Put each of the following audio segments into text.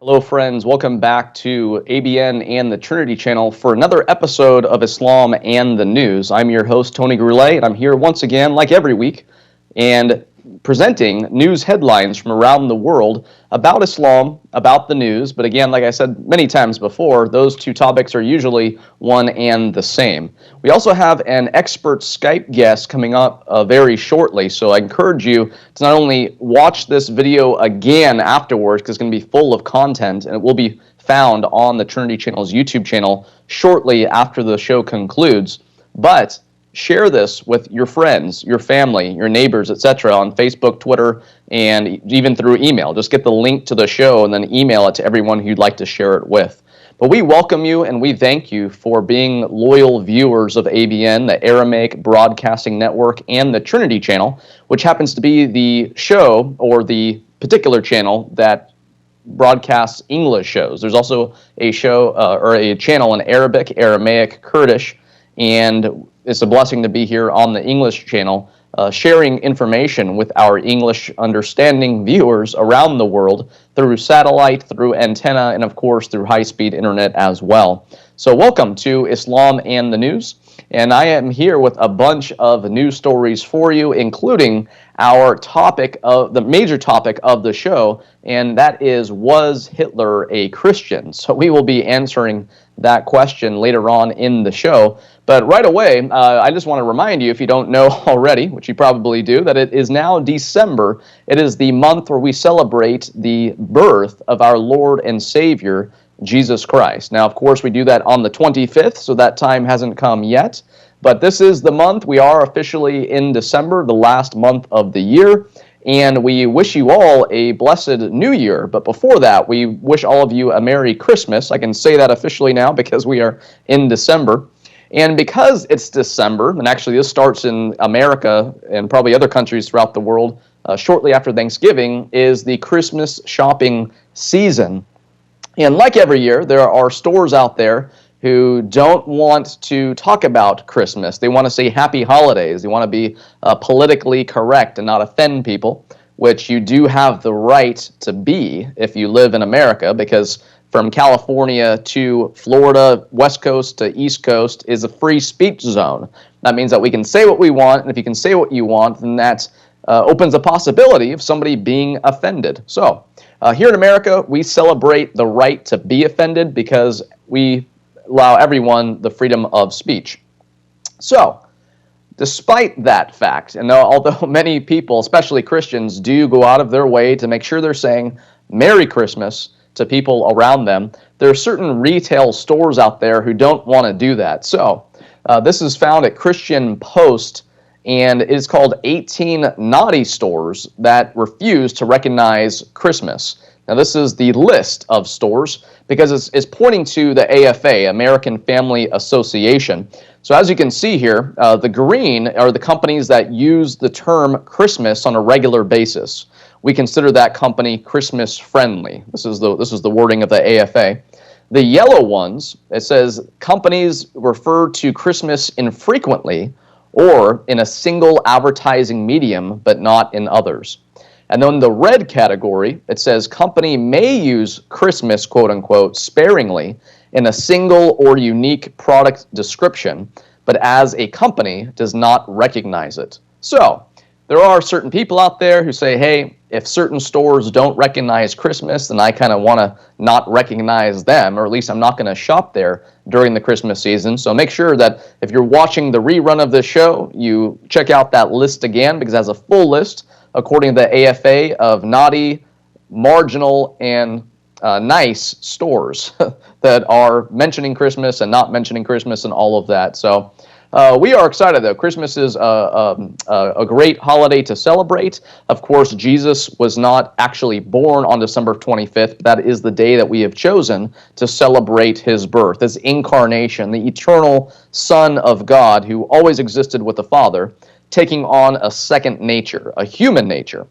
Hello, friends. Welcome back to ABN and the Trinity channel for another episode of Islam and the News. I'm your host, Tony Goulet, and I'm here once again, like every week, and presenting news headlines from around the world about Islam, about the news. But again, like I said many times before, those two topics are usually one and the same. We also have an expert Skype guest coming up very shortly, so I encourage you to not only watch this video again afterwards, because it's going to be full of content, and it will be found on the Trinity channel's YouTube channel shortly after the show concludes, but share this with your friends, your family, your neighbors, etc. on Facebook, Twitter, and even through email. Just get the link to the show and then email it to everyone who you'd like to share it with. But we welcome you and we thank you for being loyal viewers of ABN, the Aramaic Broadcasting Network, and the Trinity channel, which happens to be the show or the particular channel that broadcasts English shows. There's also a show or a channel in Arabic, Aramaic, Kurdish, and it's a blessing to be here on the English channel, sharing information with our English understanding viewers around the world through satellite, through antenna, and of course through high-speed internet as well. So welcome to Islam and the News, and I am here with a bunch of news stories for you, including our topic of the major topic of the show, and that is, was Hitler a Christian? So we will be answering that question later on in the show. But right away, I just want to remind you, if you don't know already, which you probably do, that it is now December. It is the month where we celebrate the birth of our Lord and Savior, Jesus Christ. Now, of course, we do that on the 25th, so that time hasn't come yet. But this is the month. We are officially in December, the last month of the year. And we wish you all a blessed New Year. But before that, we wish all of you a Merry Christmas. I can say that officially now because we are in December. And because it's December, and actually this starts in America and probably other countries throughout the world shortly after Thanksgiving, is the Christmas shopping season. And like every year, there are stores out there who don't want to talk about Christmas. They want to say happy holidays. They want to be politically correct and not offend people, which you do have the right to be if you live in America, because from California to Florida, West Coast to East Coast is a free speech zone. That means that we can say what we want, and if you can say what you want, then that opens a possibility of somebody being offended. So here in America, we celebrate the right to be offended because we allow everyone the freedom of speech. So, despite that fact, and although many people, especially Christians, do go out of their way to make sure they're saying Merry Christmas to people around them, there are certain retail stores out there who don't want to do that. So, this is found at Christian Post, and it is called 18 Naughty Stores that refuse to recognize Christmas. Now, this is the list of stores because it's pointing to the AFA, American Family Association. So as you can see here, the green are the companies that use the term Christmas on a regular basis. We consider that company Christmas friendly. This is the wording of the AFA. The yellow ones, it says companies refer to Christmas infrequently or in a single advertising medium, but not in others. And then the red category, it says company may use Christmas, quote unquote, sparingly in a single or unique product description, but as a company does not recognize it. So there are certain people out there who say, hey, if certain stores don't recognize Christmas, then I kind of want to not recognize them, or at least I'm not going to shop there during the Christmas season. So make sure that if you're watching the rerun of this show, you check out that list again, because it has a full list according to the AFA of naughty, marginal, and nice stores that are mentioning Christmas and not mentioning Christmas and all of that. So we are excited, though. Christmas is a great holiday to celebrate. Of course, Jesus was not actually born on December 25th. That is the day that we have chosen to celebrate his birth, his incarnation, the eternal Son of God who always existed with the Father, taking on a second nature, a human nature.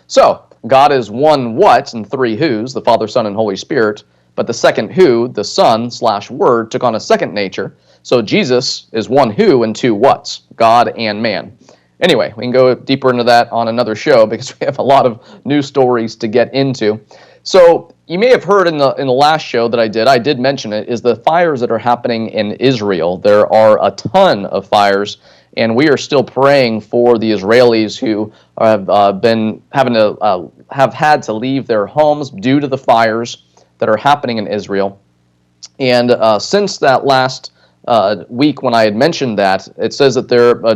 So, God is one what and three who's, the Father, Son, and Holy Spirit, but the second who, the Son/Word, took on a second nature. So Jesus is one who and two whats, God and man. Anyway, we can go deeper into that on another show because we have a lot of news stories to get into. So you may have heard in the last show that I did mention it, is the fires that are happening in Israel. There are a ton of fires, and we are still praying for the Israelis who have been having to have had to leave their homes due to the fires that are happening in Israel. And since that last week when I had mentioned that, it says that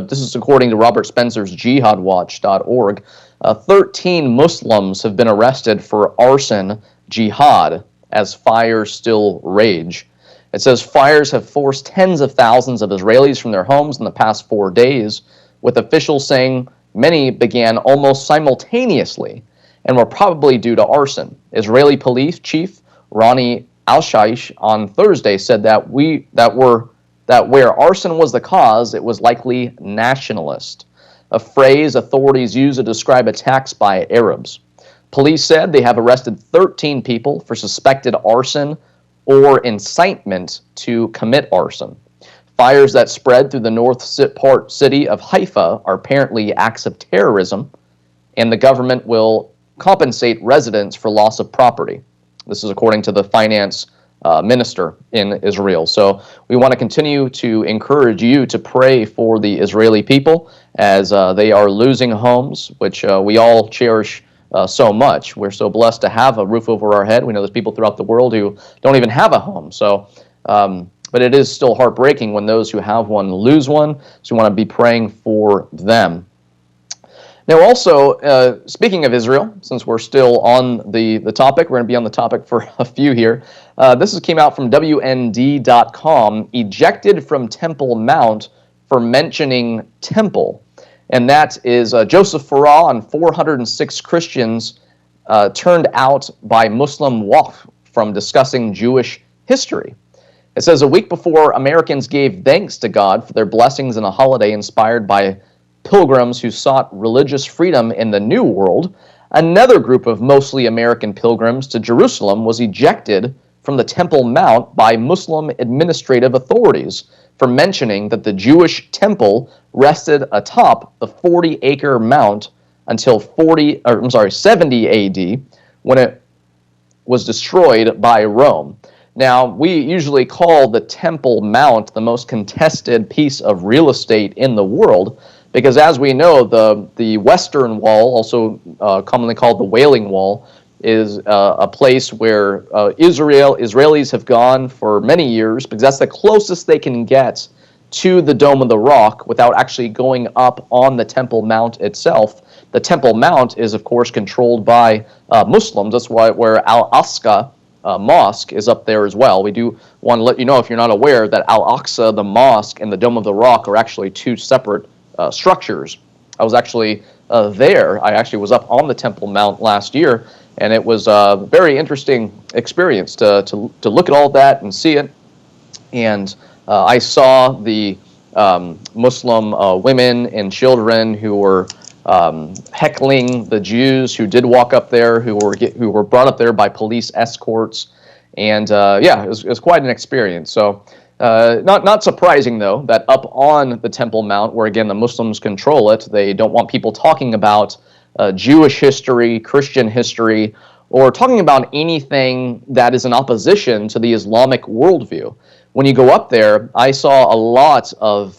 this is according to Robert Spencer's jihadwatch.org, 13 Muslims have been arrested for arson jihad as fires still rage. It says fires have forced tens of thousands of Israelis from their homes in the past 4 days, with officials saying many began almost simultaneously and were probably due to arson. Israeli police chief Ronnie Al-Shaish on Thursday said that where arson was the cause, it was likely nationalist, a phrase authorities use to describe attacks by Arabs. Police said they have arrested 13 people for suspected arson or incitement to commit arson. Fires that spread through the north part city of Haifa are apparently acts of terrorism, and the government will compensate residents for loss of property. This is according to the finance minister in Israel. So we want to continue to encourage you to pray for the Israeli people as they are losing homes, which we all cherish so much. We're so blessed to have a roof over our head. We know there's people throughout the world who don't even have a home. So, but it is still heartbreaking when those who have one lose one. So we want to be praying for them. Now, also, speaking of Israel, since we're still on the topic, we're going to be on the topic for a few here. This came out from WND.com, ejected from Temple Mount for mentioning temple. And that is Joseph Farah and 406 Christians turned out by Muslim Waqf from discussing Jewish history. It says a week before Americans gave thanks to God for their blessings in a holiday inspired by pilgrims who sought religious freedom in the New World, another group of mostly American pilgrims to Jerusalem was ejected from the Temple Mount by Muslim administrative authorities for mentioning that the Jewish temple rested atop the 40-acre mount until 70 AD, when it was destroyed by Rome. Now, we usually call the Temple Mount the most contested piece of real estate in the world, because as we know, the Western Wall, also commonly called the Wailing Wall, is a place where Israelis have gone for many years, because that's the closest they can get to the Dome of the Rock without actually going up on the Temple Mount itself. The Temple Mount is, of course, controlled by Muslims. That's why where Al-Aqsa Mosque is up there as well. We do want to let you know, if you're not aware, that Al-Aqsa, the mosque, and the Dome of the Rock are actually two separate structures. I was actually there. I actually was up on the Temple Mount last year, and it was a very interesting experience to look at all that and see it. And I saw the Muslim women and children who were heckling the Jews who did walk up there, who were brought up there by police escorts, and yeah, it was quite an experience. So not surprising though that up on the Temple Mount, where again the Muslims control it, they don't want people talking about Jewish history, Christian history, or talking about anything that is in opposition to the Islamic worldview. When you go up there, I saw a lot of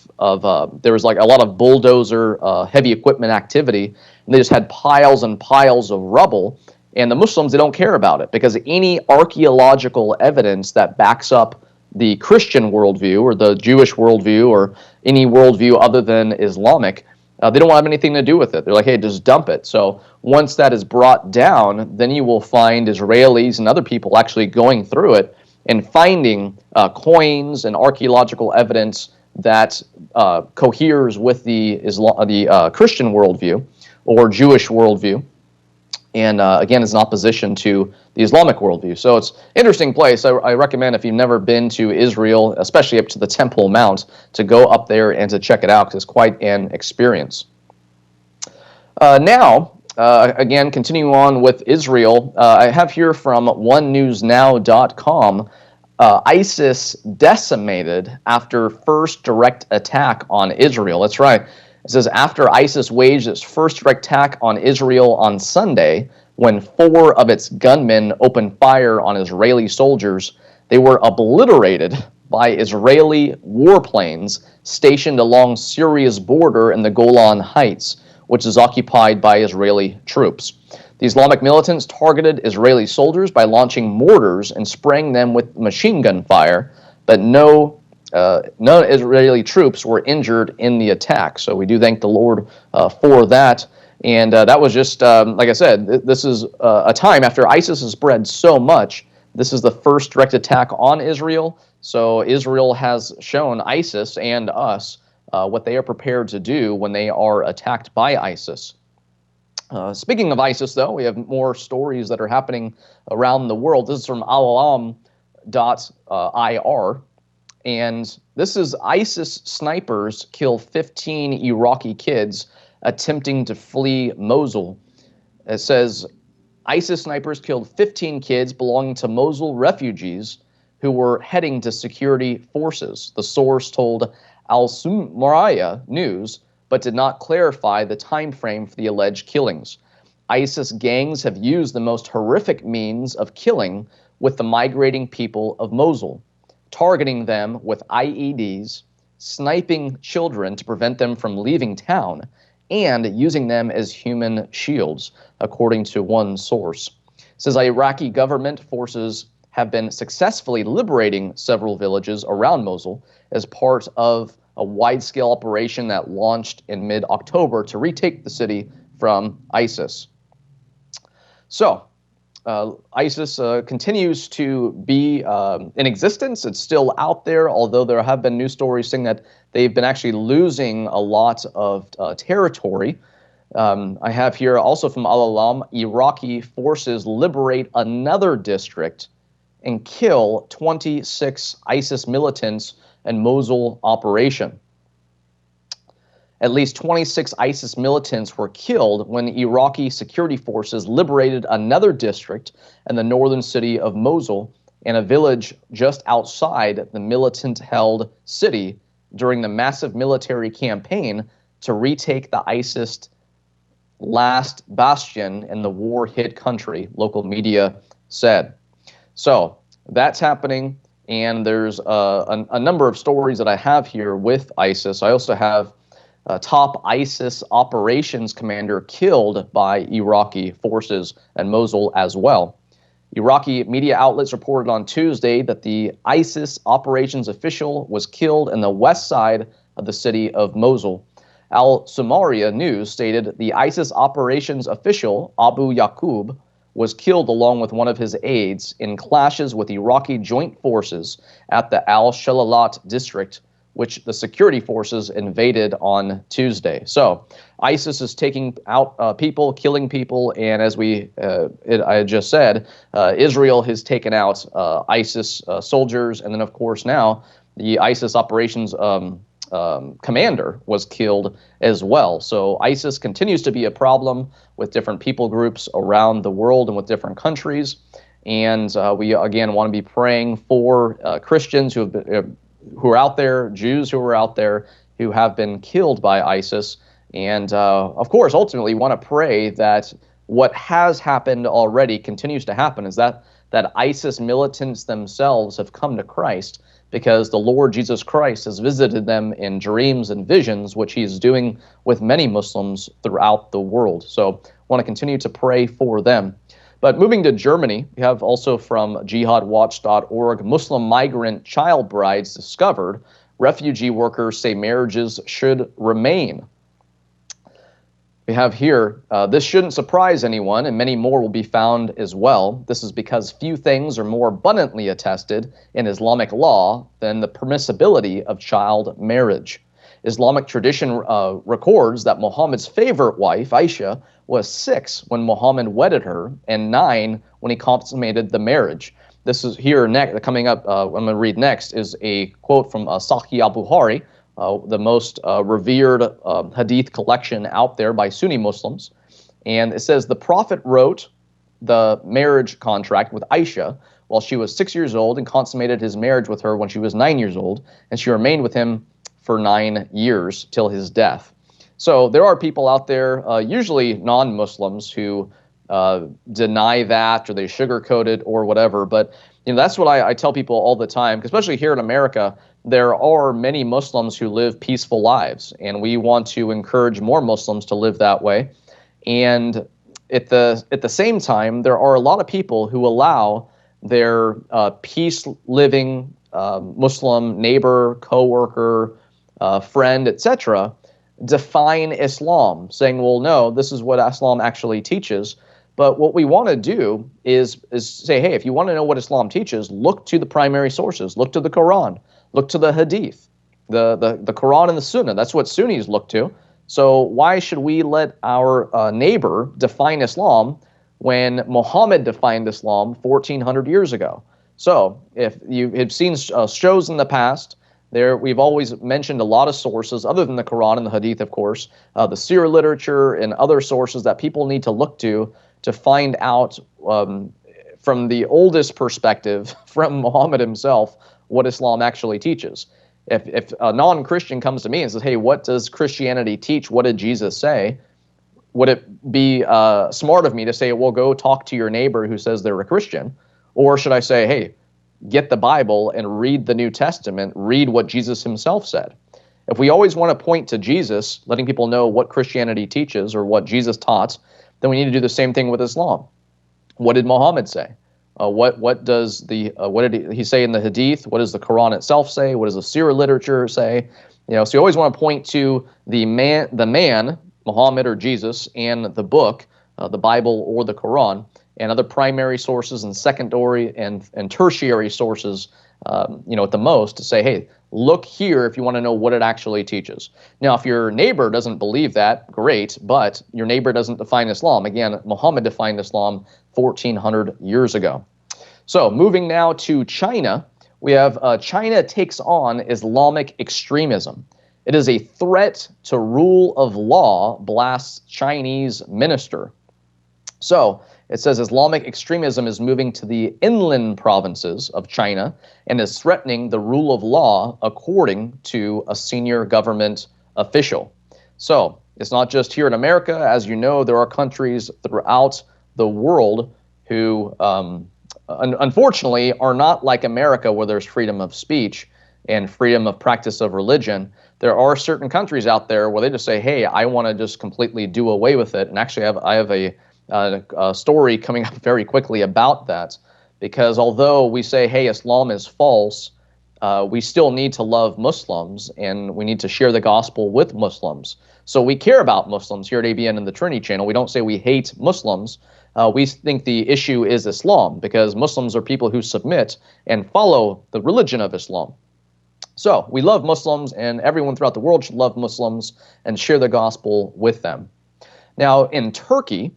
there was like a lot of bulldozer heavy equipment activity, and they just had piles and piles of rubble. And the Muslims, they don't care about it, because any archaeological evidence that backs up the Christian worldview or the Jewish worldview or any worldview other than Islamic, they don't have anything to do with it. They're like, hey, just dump it. So once that is brought down, then you will find Israelis and other people actually going through it and finding coins and archaeological evidence that coheres with the Christian worldview or Jewish worldview, and again is in opposition to the Islamic worldview. So it's an interesting place. I recommend, if you've never been to Israel, especially up to the Temple Mount, to go up there and to check it out, because it's quite an experience. Now, again, continuing on with Israel, I have here from onenewsnow.com, ISIS decimated after first direct attack on Israel. That's right. It says, after ISIS waged its first direct attack on Israel on Sunday, when 4 of its gunmen opened fire on Israeli soldiers. They were obliterated by Israeli warplanes stationed along Syria's border in the Golan Heights, which is occupied by Israeli troops. The Islamic militants targeted Israeli soldiers by launching mortars and spraying them with machine gun fire, but no Israeli troops were injured in the attack. So we do thank the Lord for that. And that was just, like I said, this is a time after ISIS has spread so much. This is the first direct attack on Israel. So Israel has shown ISIS and us what they are prepared to do when they are attacked by ISIS. Speaking of ISIS, though, we have more stories that are happening around the world. This is from alalam.ir. And this is ISIS snipers kill 15 Iraqi kids attempting to flee Mosul. It says ISIS snipers killed 15 kids belonging to Mosul refugees who were heading to security forces. The source told Al-Sumariya News, but did not clarify the time frame for the alleged killings. ISIS gangs have used the most horrific means of killing with the migrating people of Mosul, targeting them with IEDs, sniping children to prevent them from leaving town, and using them as human shields, according to one source. It says Iraqi government forces have been successfully liberating several villages around Mosul as part of a wide-scale operation that launched in mid-October to retake the city from ISIS. So, ISIS continues to be in existence. It's still out there, although there have been news stories saying that they've been actually losing a lot of territory. I have here also from Al-Alam, Iraqi forces liberate another district and kill 26 ISIS militants in Mosul operation. At least 26 ISIS militants were killed when Iraqi security forces liberated another district in the northern city of Mosul and a village just outside the militant-held city during the massive military campaign to retake the ISIS last bastion in the war-hit country, local media said. So that's happening, and there's a number of stories that I have here with ISIS. I also have top ISIS operations commander killed by Iraqi forces in Mosul as well. Iraqi media outlets reported on Tuesday that the ISIS operations official was killed in the west side of the city of Mosul. Al-Sumariya News stated the ISIS operations official, Abu Yaqub, was killed along with one of his aides in clashes with Iraqi joint forces at the Al-Shalalat district, which the security forces invaded on Tuesday. So ISIS is taking out people, killing people, and as I just said, Israel has taken out ISIS soldiers, and then of course now the ISIS operations commander was killed as well. So ISIS continues to be a problem with different people groups around the world and with different countries, and we again want to be praying for Christians who are out there, Jews who are out there who have been killed by ISIS. And of course, ultimately, we want to pray that what has happened already continues to happen, is that ISIS militants themselves have come to Christ, because the Lord Jesus Christ has visited them in dreams and visions, which he is doing with many Muslims throughout the world. So I want to continue to pray for them. But moving to Germany, we have also from jihadwatch.org, Muslim migrant child brides discovered. Refugee workers say marriages should remain. We have here, this shouldn't surprise anyone, and many more will be found as well. This is because few things are more abundantly attested in Islamic law than the permissibility of child marriage. Islamic tradition records that Muhammad's favorite wife, Aisha, was 6 when Muhammad wedded her and 9 when he consummated the marriage. This is here coming up, I'm going to read next, is a quote from Sahih al-Bukhari, the most revered hadith collection out there by Sunni Muslims. And it says, the Prophet wrote the marriage contract with Aisha while she was 6 years old and consummated his marriage with her when she was 9 years old, and she remained with him for 9 years till his death. So there are people out there, usually non-Muslims, who deny that, or they sugarcoat it or whatever. But that's what I tell people all the time, especially here in America. There are many Muslims who live peaceful lives, and we want to encourage more Muslims to live that way. And at the same time, there are a lot of people who allow their peace living Muslim neighbor, coworker, friend, etc., define Islam, saying, well, no, this is what Islam actually teaches. But what we want to do is say, hey, if you want to know what Islam teaches, look to the primary sources, look to the Quran, look to the Hadith, the Quran and the Sunnah. That's what Sunnis look to. So why should we let our neighbor define Islam when Muhammad defined Islam 1,400 years ago? So if you have seen shows in the past, we've always mentioned a lot of sources other than the Quran and the Hadith, of course, the seer literature and other sources that people need to look to find out from the oldest perspective, from Muhammad himself, what Islam actually teaches. If a non-Christian comes to me and says, hey, what does Christianity teach? What did Jesus say? Would it be smart of me to say, well, go talk to your neighbor who says they're a Christian? Or should I say, hey, get the Bible and read the New Testament, read what Jesus himself said? If we always want to point to Jesus, letting people know what Christianity teaches or what Jesus taught, then we need to do the same thing with Islam. What did Muhammad say? What did he say in the Hadith? What does the Quran itself say? What does the seer literature say? So you always want to point to the man, Muhammad or Jesus, and the book, the Bible or the Quran, and other primary sources and secondary and tertiary sources, at the most, to say, hey, look here if you want to know what it actually teaches. Now, if your neighbor doesn't believe that, great, but your neighbor doesn't define Islam. Again, Muhammad defined Islam 1,400 years ago. So moving now to China, we have China takes on Islamic extremism. It is a threat to rule of law, blasts Chinese minister. So it says Islamic extremism is moving to the inland provinces of China and is threatening the rule of law, according to a senior government official. So it's not just here in America. As you know, there are countries throughout the world who, unfortunately, are not like America, where there's freedom of speech and freedom of practice of religion. There are certain countries out there where they just say, hey, I want to just completely do away with it. And actually, I have a story coming up very quickly about that, because although we say, hey, Islam is false, we still need to love Muslims, and we need to share the gospel with Muslims. So we care about Muslims here at ABN and the Trinity channel. We don't say we hate Muslims. We think the issue is Islam, because Muslims are people who submit and follow the religion of Islam. So we love Muslims, and everyone throughout the world should love Muslims and share the gospel with them. Now, in Turkey,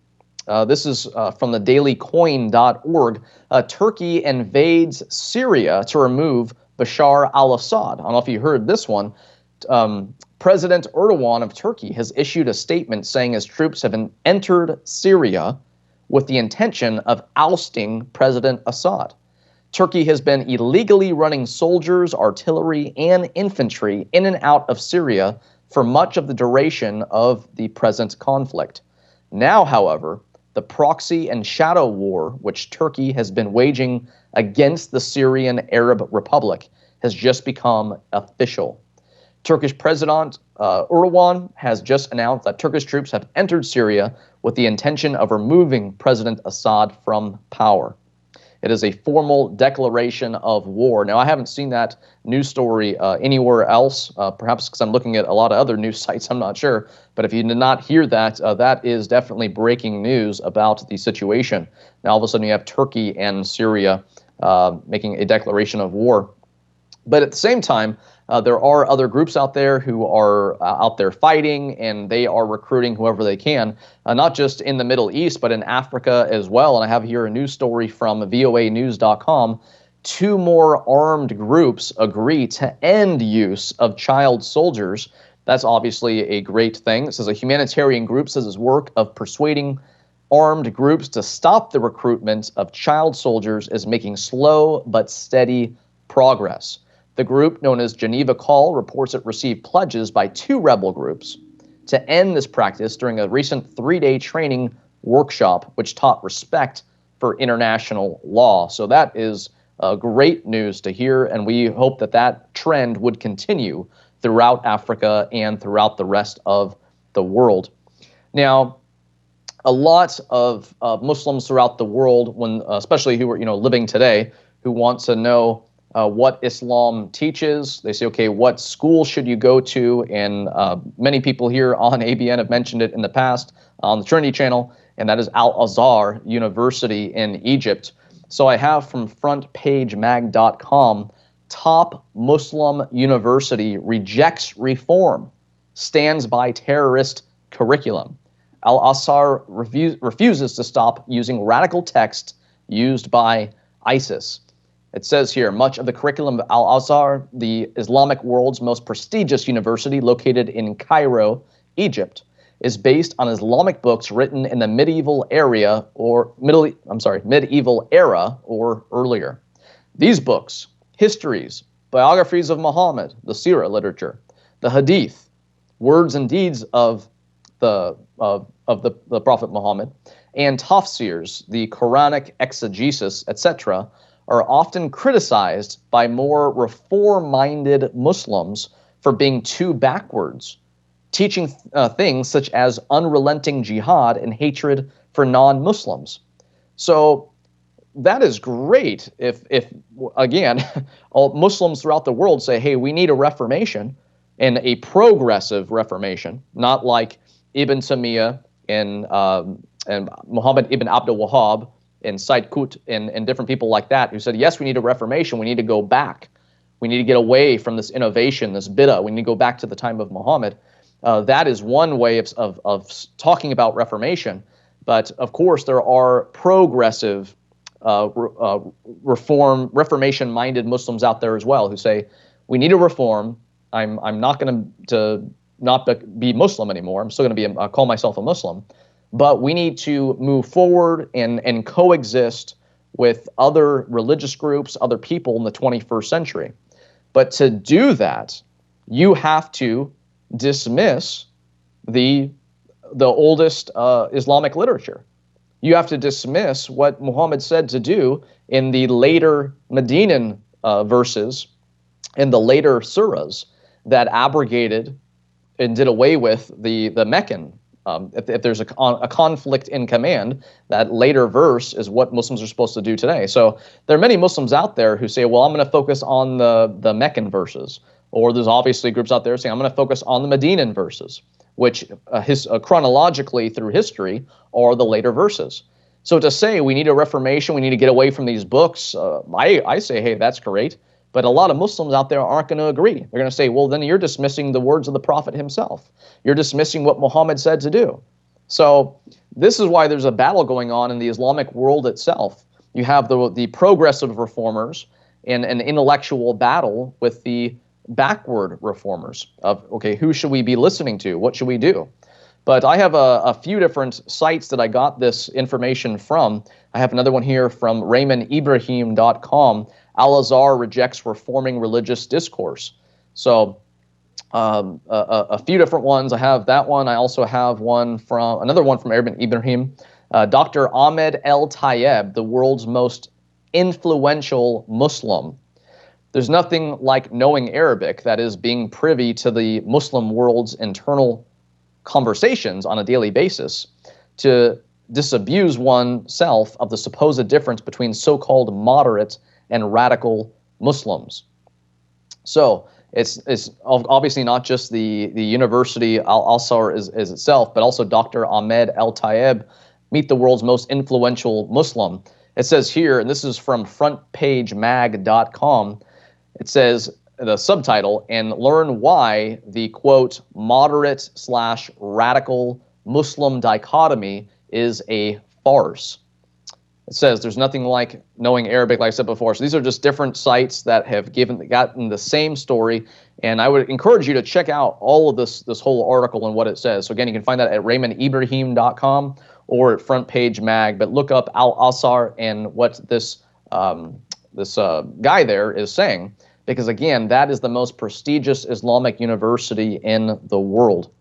this is from the dailycoin.org, Turkey invades Syria to remove Bashar al-Assad. I don't know if you heard this one. President Erdogan of Turkey has issued a statement saying his troops have entered Syria with the intention of ousting President Assad. Turkey has been illegally running soldiers, artillery, and infantry in and out of Syria for much of the duration of the present conflict. Now, however, the proxy and shadow war which Turkey has been waging against the Syrian Arab Republic has just become official. Turkish President Erdogan has just announced that Turkish troops have entered Syria with the intention of removing President Assad from power. It is a formal declaration of war. Now, I haven't seen that news story anywhere else, perhaps because I'm looking at a lot of other news sites, I'm not sure. But if you did not hear that, that is definitely breaking news about the situation. Now, all of a sudden, you have Turkey and Syria making a declaration of war. But at the same time, there are other groups out there who are out there fighting, and they are recruiting whoever they can, not just in the Middle East, but in Africa as well. And I have here a news story from voanews.com. 2 more armed groups agree to end use of child soldiers. That's obviously a great thing. This is a humanitarian group, says its work of persuading armed groups to stop the recruitment of child soldiers is making slow but steady progress. The group, known as Geneva Call, reports it received pledges by 2 rebel groups to end this practice during a recent 3-day training workshop, which taught respect for international law. So that is great news to hear, and we hope that that trend would continue throughout Africa and throughout the rest of the world. Now, a lot of Muslims throughout the world, especially who are living today, who want to know what Islam teaches. They say, okay, what school should you go to? And many people here on ABN have mentioned it in the past on the Trinity channel, and that is Al-Azhar University in Egypt. So I have from frontpagemag.com, top Muslim university rejects reform, stands by terrorist curriculum. Al-Azhar refuses to stop using radical text used by ISIS. It says here, much of the curriculum of Al-Azhar, the Islamic world's most prestigious university located in Cairo, Egypt, is based on Islamic books written in the medieval era or earlier. These books, histories, biographies of Muhammad, the Sirah literature, the Hadith, words and deeds of the Prophet Muhammad, and tafsirs, the Quranic exegesis, etc., are often criticized by more reform-minded Muslims for being too backwards, teaching things such as unrelenting jihad and hatred for non-Muslims. So that is great if again, all Muslims throughout the world say, hey, we need a reformation, and a progressive reformation, not like Ibn Taymiyyah and Muhammad ibn Abdul Wahhab and Said Qutb and different people like that who said, yes, we need a reformation. We need to go back. We need to get away from this innovation, this bid'ah. We need to go back to the time of Muhammad. That is one way of talking about reformation. But of course, there are progressive, reformation-minded Muslims out there as well who say, we need a reform. I'm not going to not be Muslim anymore. I'm still going to be call myself a Muslim. But we need to move forward and coexist with other religious groups, other people in the 21st century. But to do that, you have to dismiss the oldest Islamic literature. You have to dismiss what Muhammad said to do in the later Medinan verses, in the later surahs that abrogated and did away with the Meccan. If there's a conflict in command, that later verse is what Muslims are supposed to do today. So there are many Muslims out there who say, well, I'm going to focus on the Meccan verses. Or there's obviously groups out there saying, I'm going to focus on the Medinan verses, which chronologically through history are the later verses. So to say we need a reformation, we need to get away from these books, I say, hey, that's great. But a lot of Muslims out there aren't going to agree. They're going to say, well, then you're dismissing the words of the Prophet himself. You're dismissing what Muhammad said to do. So this is why there's a battle going on in the Islamic world itself. You have the progressive reformers in an intellectual battle with the backward reformers of, okay, who should we be listening to? What should we do? But I have a few different sites that I got this information from. I have another one here from RaymondIbrahim.com. Al-Azhar rejects reforming religious discourse. So a few different ones. I have that one. I also have another one from Raymond Ibrahim. Dr. Ahmed El-Tayeb, the world's most influential Muslim. There's nothing like knowing Arabic, that is being privy to the Muslim world's internal conversations on a daily basis, to disabuse oneself of the supposed difference between so-called moderate and radical Muslims. So it's obviously not just the university Al-Azhar is itself, but also Dr. Ahmed El-Tayeb, meet the world's most influential Muslim. It says here, and this is from frontpagemag.com, it says, the subtitle, and learn why the, quote, moderate/radical Muslim dichotomy is a farce. It says there's nothing like knowing Arabic, like I said before. So these are just different sites that have gotten the same story, and I would encourage you to check out all of this whole article and what it says. So again, you can find that at RaymondIbrahim.com or at Front Page Mag, but look up Al-Azhar and what this guy there is saying. Because again, that is the most prestigious Islamic university in the world.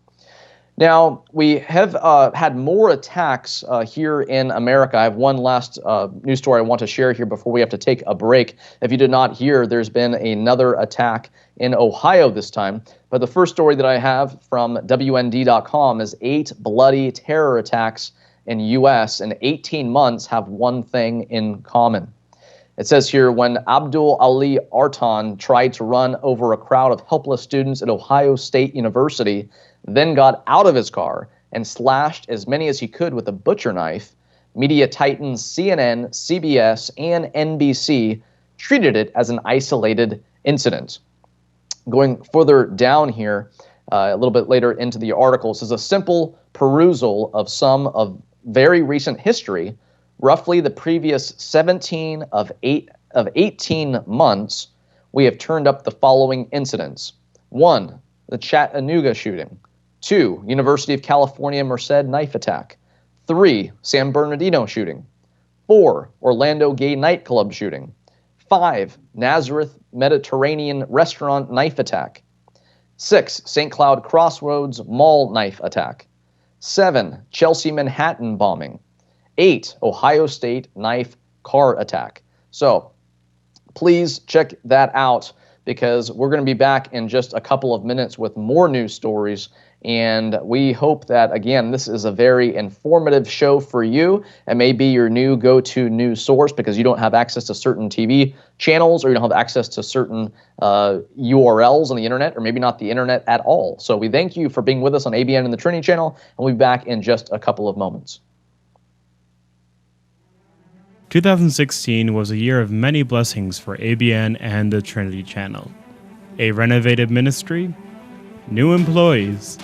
Now, we have had more attacks here in America. I have one last news story I want to share here before we have to take a break. If you did not hear, there's been another attack in Ohio this time. But the first story that I have from WND.com is 8 bloody terror attacks in U.S. in 18 months have one thing in common. It says here, when Abdul Ali Artan tried to run over a crowd of helpless students at Ohio State University, then got out of his car and slashed as many as he could with a butcher knife, media titans CNN, CBS, and NBC treated it as an isolated incident. Going further down here, a little bit later into the article, it says a simple perusal of some of very recent history, roughly the previous 17 of 18 months, we have turned up the following incidents. 1, the Chattanooga shooting. 2, University of California Merced knife attack. 3, San Bernardino shooting. 4, Orlando gay nightclub shooting. 5, Nazareth Mediterranean restaurant knife attack. 6, St. Cloud Crossroads mall knife attack. 7, Chelsea Manhattan bombing. 8, Ohio State knife car attack. So please check that out, because we're going to be back in just a couple of minutes with more news stories. And we hope that, again, this is a very informative show for you. It may be your new go-to news source because you don't have access to certain TV channels, or you don't have access to certain URLs on the internet, or maybe not the internet at all. So we thank you for being with us on ABN and the Trinity channel, and we'll be back in just a couple of moments. 2016 was a year of many blessings for ABN and the Trinity channel. A renovated ministry, new employees,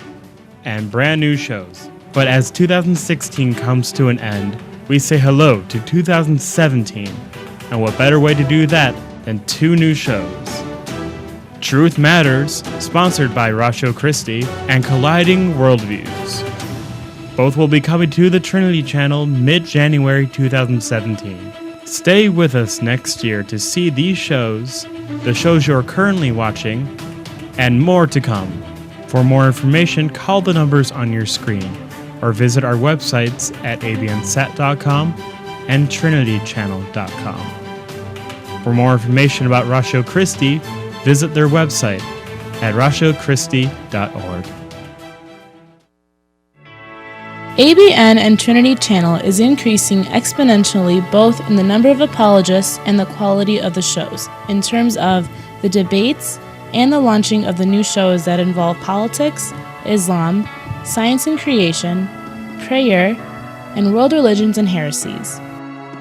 and brand new shows. But as 2016 comes to an end, we say hello to 2017. And what better way to do that than 2 new shows? Truth Matters, sponsored by Ratio Christi, and Colliding Worldviews. Both will be coming to the Trinity channel mid-January 2017. Stay with us next year to see these shows, the shows you're currently watching, and more to come. For more information, call the numbers on your screen, or visit our websites at abnsat.com and trinitychannel.com. For more information about Ratio Christi, visit their website at ratiochristi.org. ABN and Trinity channel is increasing exponentially both in the number of apologists and the quality of the shows, in terms of the debates and the launching of the new shows that involve politics, Islam, science and creation, prayer, and world religions and heresies.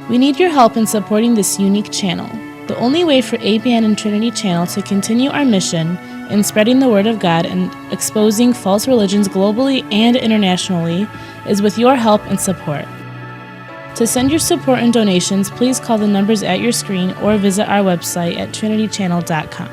We need your help in supporting this unique channel. The only way for ABN and Trinity channel to continue our mission in spreading the Word of God and exposing false religions globally and internationally is with your help and support. To send your support and donations, please call the numbers at your screen or visit our website at trinitychannel.com.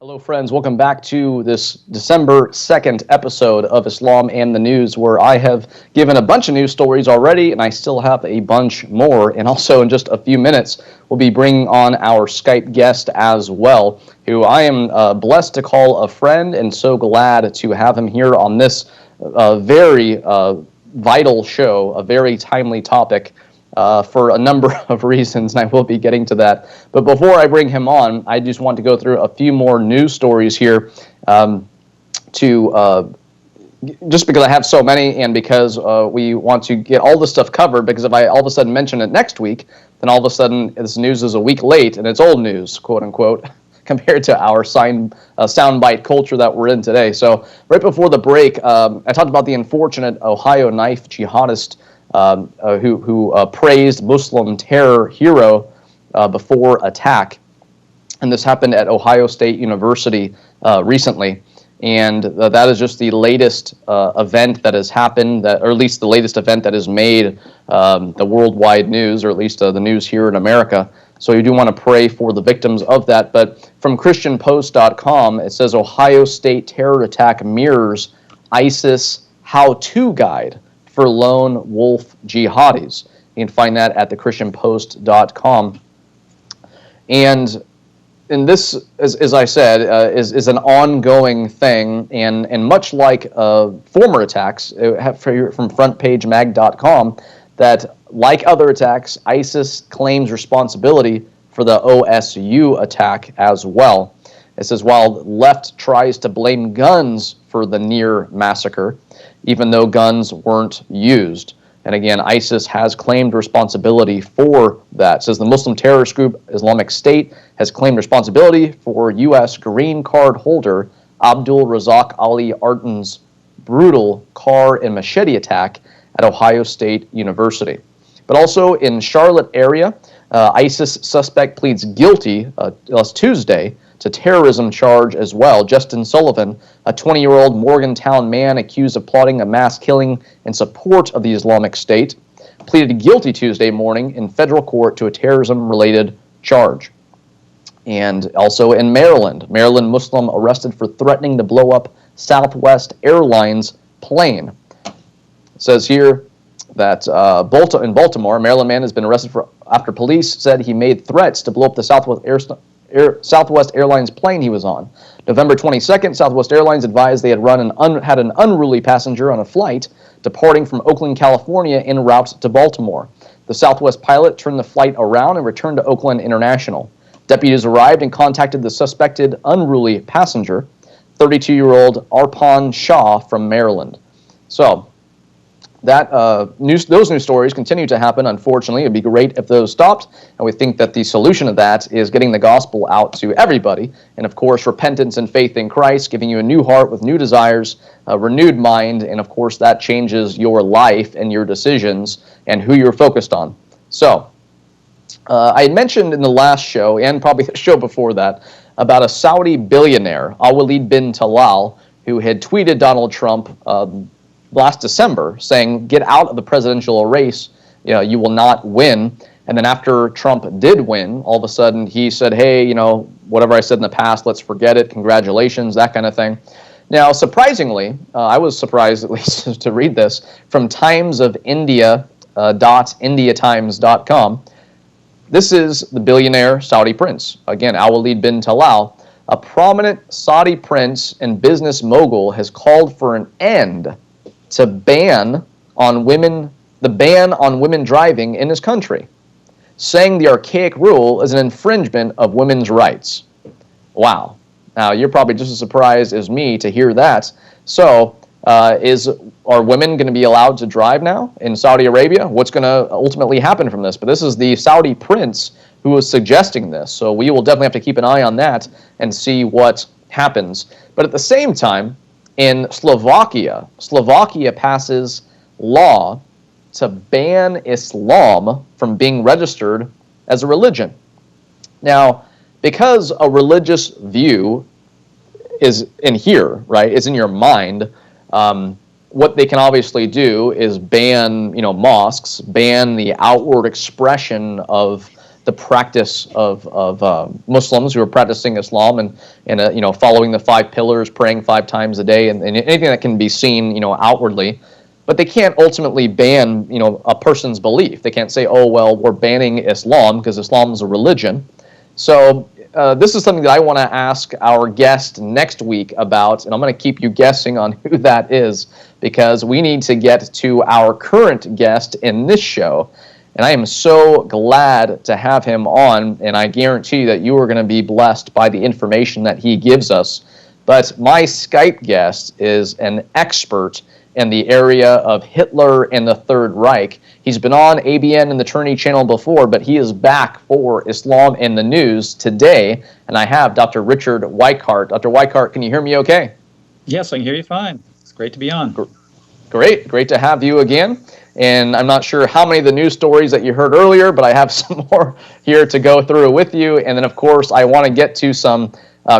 Hello, friends. Welcome back to this December 2nd episode of Islam and the News, where I have given a bunch of news stories already, and I still have a bunch more. And also, in just a few minutes, we'll be bringing on our Skype guest as well, who I am blessed to call a friend, and so glad to have him here on this very vital show, a very timely topic. For a number of reasons, and I will be getting to that. But before I bring him on, I just want to go through a few more news stories here just because I have so many, and because we want to get all this stuff covered, because if I all of a sudden mention it next week, then all of a sudden this news is a week late, and it's old news, quote unquote, compared to our soundbite culture that we're in today. So right before the break, I talked about the unfortunate Ohio knife jihadist who praised Muslim terror hero before attack. And this happened at Ohio State University recently. And that is just the latest event that has happened, or at least the latest event that has made the worldwide news, or at least the news here in America. So you do want to pray for the victims of that. But from ChristianPost.com, it says Ohio State terror attack mirrors ISIS how-to guide for lone wolf jihadis. You can find that at thechristianpost.com. And and this, as I said, is an ongoing thing, and much like former attacks from FrontPageMag.com, that like other attacks, ISIS claims responsibility for the OSU attack as well. It says while left tries to blame guns for the near massacre, even though guns weren't used. And again, ISIS has claimed responsibility for that. It says the Muslim terrorist group Islamic State has claimed responsibility for U.S. green card holder Abdul Razak Ali Artan's brutal car and machete attack at Ohio State University. But also in Charlotte area, ISIS suspect pleads guilty last Tuesday to terrorism charge as well. Justin Sullivan, a 20-year-old Morgantown man accused of plotting a mass killing in support of the Islamic State, pleaded guilty Tuesday morning in federal court to a terrorism-related charge. And also in Maryland, Muslim arrested for threatening to blow up Southwest Airlines plane. It says here that in Baltimore, a Maryland man has been arrested after police said he made threats to blow up the Southwest Airlines plane he was on. November 22nd, Southwest Airlines advised they had had an unruly passenger on a flight departing from Oakland, California en route to Baltimore. The Southwest pilot turned the flight around and returned to Oakland International. Deputies arrived and contacted the suspected unruly passenger, 32-year-old Arpan Shah from Maryland. So, those news stories continue to happen, unfortunately. It'd be great if those stopped, and we think that the solution to that is getting the gospel out to everybody, and of course, repentance and faith in Christ, giving you a new heart with new desires, a renewed mind, and of course, that changes your life and your decisions and who you're focused on. So, I had mentioned in the last show, and probably the show before that, about a Saudi billionaire, Al-Walid bin Talal, who had tweeted Donald Trump last December saying, get out of the presidential race, you will not win. And then after Trump did win, all of a sudden he said, hey, whatever I said in the past, let's forget it, congratulations, that kind of thing. Now, surprisingly, I was surprised at least to read this, from timesofIndia.indiatimes.com. This is the billionaire Saudi prince, again, Al-Walid bin Talal. A prominent Saudi prince and business mogul has called for an end to the ban on women driving in his country, saying the archaic rule is an infringement of women's rights. Wow. Now, you're probably just as surprised as me to hear that. So, are women going to be allowed to drive now in Saudi Arabia? What's going to ultimately happen from this? But this is the Saudi prince who was suggesting this. So we will definitely have to keep an eye on that and see what happens. But at the same time, in Slovakia passes law to ban Islam from being registered as a religion. Now, because a religious view is in here, right, is in your mind, what they can obviously do is ban, mosques, ban the outward expression of the practice of Muslims who are practicing Islam and following the 5 pillars, praying 5 times a day, and anything that can be seen, outwardly. But they can't ultimately ban, a person's belief. They can't say, oh, well, we're banning Islam because Islam is a religion. So this is something that I want to ask our guest next week about, and I'm going to keep you guessing on who that is because we need to get to our current guest in this show. And I am so glad to have him on, and I guarantee that you are going to be blessed by the information that he gives us. But my Skype guest is an expert in the area of Hitler and the Third Reich. He's been on ABN and the Trinity channel before, but he is back for Islam in the News today, and I have Dr. Richard Weikart. Dr. Weikart, can you hear me okay? Yes, I can hear you fine. It's great to be on. Great to have you again. And I'm not sure how many of the news stories that you heard earlier, but I have some more here to go through with you. And then, of course, I want to get to some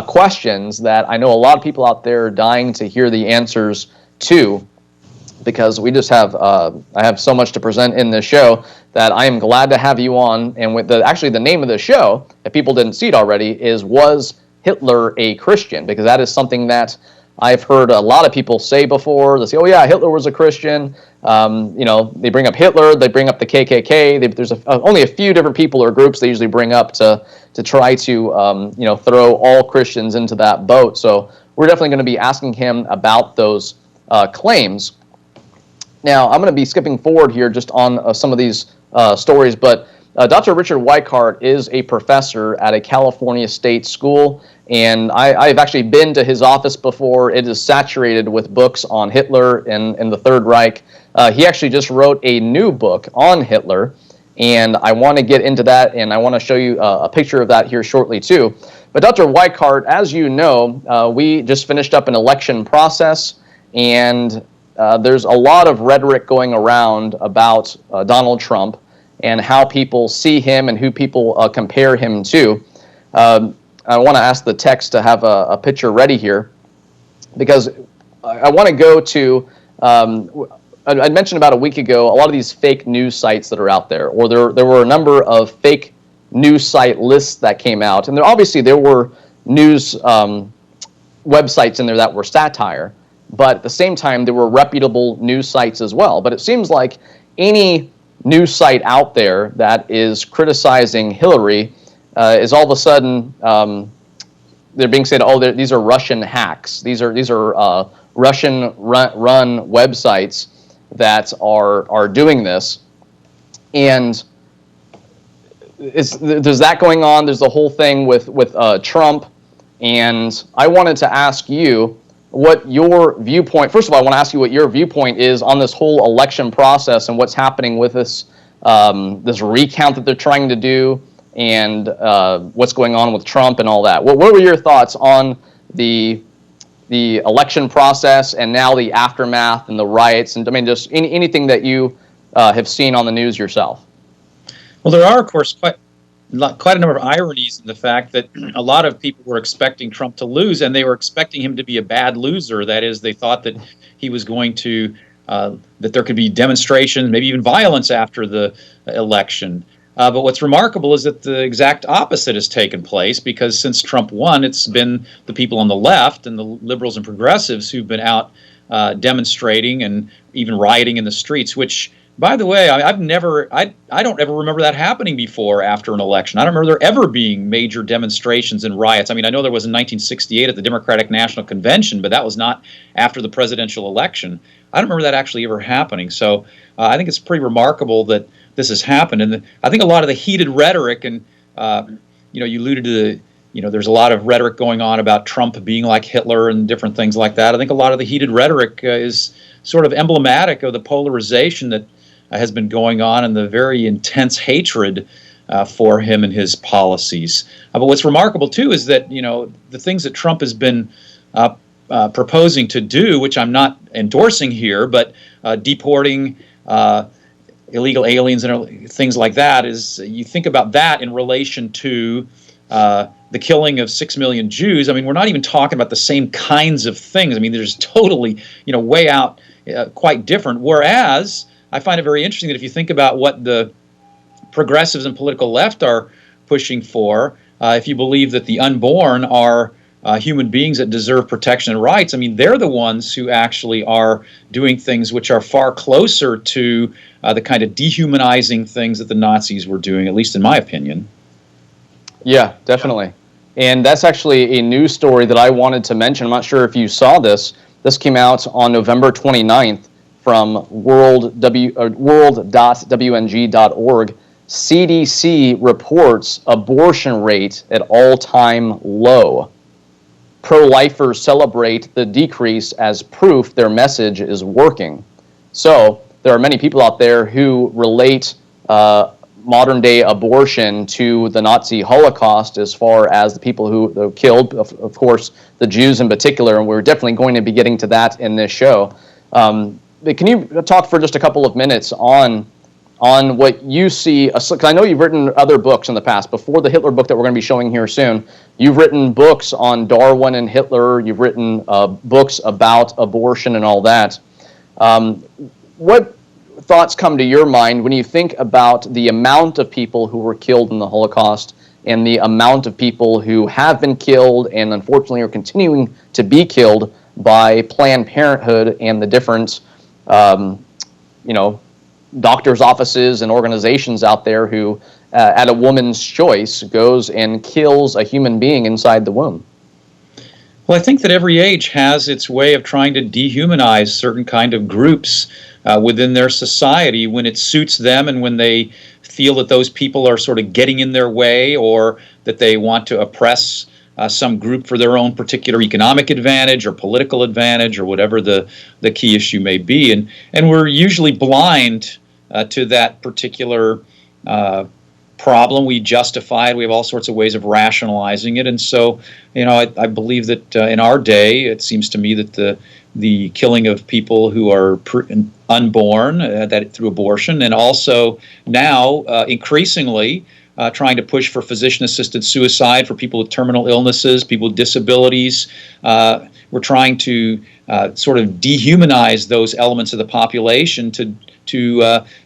questions that I know a lot of people out there are dying to hear the answers to, because we just have I have so much to present in this show that I am glad to have you on. And with the name of the show, if people didn't see it already, is Was Hitler a Christian? Because that is something that I've heard a lot of people say before, they say, oh yeah, Hitler was a Christian. They bring up Hitler, they bring up the KKK. There's only a few different people or groups they usually bring up to try to throw all Christians into that boat. So we're definitely going to be asking him about those claims. Now, I'm going to be skipping forward here just on some of these stories, but Dr. Richard Weikart is a professor at a California state school, and I've actually been to his office before. It is saturated with books on Hitler and the Third Reich. He actually just wrote a new book on Hitler, and I want to get into that, and I want to show you a picture of that here shortly too. But Dr. Weikart, as you know, we just finished up an election process, and there's a lot of rhetoric going around about Donald Trump and how people see him and who people compare him to. I want to ask the text to have a picture ready here, because I want to go to, I mentioned about a week ago, a lot of these fake news sites that are out there, or there were a number of fake news site lists that came out, and there were news websites in there that were satire, but at the same time there were reputable news sites as well. But it seems like any news site out there that is criticizing Hillary is all of a sudden they're being said, oh, these are Russian hacks. These are Russian run websites that are doing this, and there's that going on. There's the whole thing with Trump, and I wanted to ask you what your viewpoint. First of all, I want to ask you what your viewpoint is on this whole election process and what's happening with this recount that they're trying to do, and what's going on with Trump and all that. What were your thoughts on the election process and now the aftermath and the riots, and I mean just anything that you have seen on the news yourself? Well, there are, of course, quite a number of ironies in the fact that a lot of people were expecting Trump to lose, and they were expecting him to be a bad loser. That is, they thought that he was going to, that there could be demonstrations, maybe even violence after the election. But what's remarkable is that the exact opposite has taken place, because since Trump won, it's been the people on the left and the liberals and progressives who've been out demonstrating and even rioting in the streets, which, by the way, I don't ever remember that happening before after an election. I don't remember there ever being major demonstrations and riots. I mean, I know there was in 1968 at the Democratic National Convention, but that was not after the presidential election. I don't remember that actually ever happening. So I think it's pretty remarkable that this has happened. And I think a lot of the heated rhetoric, and you alluded to there's a lot of rhetoric going on about Trump being like Hitler and different things like that. I think a lot of the heated rhetoric is sort of emblematic of the polarization that has been going on and the very intense hatred for him and his policies. But what's remarkable, too, is that, the things that Trump has been proposing to do, which I'm not endorsing here, but deporting illegal aliens and things like that, is you think about that in relation to the killing of 6 million Jews. I mean, we're not even talking about the same kinds of things. I mean, there's totally, way out, quite different. Whereas I find it very interesting that if you think about what the progressives and political left are pushing for, if you believe that the unborn are human beings that deserve protection and rights, I mean, they're the ones who actually are doing things which are far closer to the kind of dehumanizing things that the Nazis were doing, at least in my opinion. Yeah, definitely. And that's actually a news story that I wanted to mention. I'm not sure if you saw this. This came out on November 29th from world.wng.org. CDC reports abortion rate at all-time low. Pro-lifers celebrate the decrease as proof their message is working. So there are many people out there who relate modern-day abortion to the Nazi Holocaust, as far as the people who killed, of course, the Jews in particular, and we're definitely going to be getting to that in this show. Can you talk for just a couple of minutes on what you see? Because I know you've written other books in the past. Before the Hitler book that we're going to be showing here soon, you've written books on Darwin and Hitler. You've written books about abortion and all that. What thoughts come to your mind when you think about the amount of people who were killed in the Holocaust and the amount of people who have been killed and unfortunately are continuing to be killed by Planned Parenthood and the different, doctors' offices and organizations out there who, at a woman's choice, goes and kills a human being inside the womb. Well, I think that every age has its way of trying to dehumanize certain kind of groups within their society when it suits them and when they feel that those people are sort of getting in their way, or that they want to oppress some group for their own particular economic advantage or political advantage, or whatever the key issue may be. And we're usually blind to that particular problem. We justify it. We have all sorts of ways of rationalizing it. And so, I believe that in our day, it seems to me that the killing of people who are unborn, that through abortion, and also now increasingly trying to push for physician-assisted suicide for people with terminal illnesses, people with disabilities. We're trying to sort of dehumanize those elements of the population to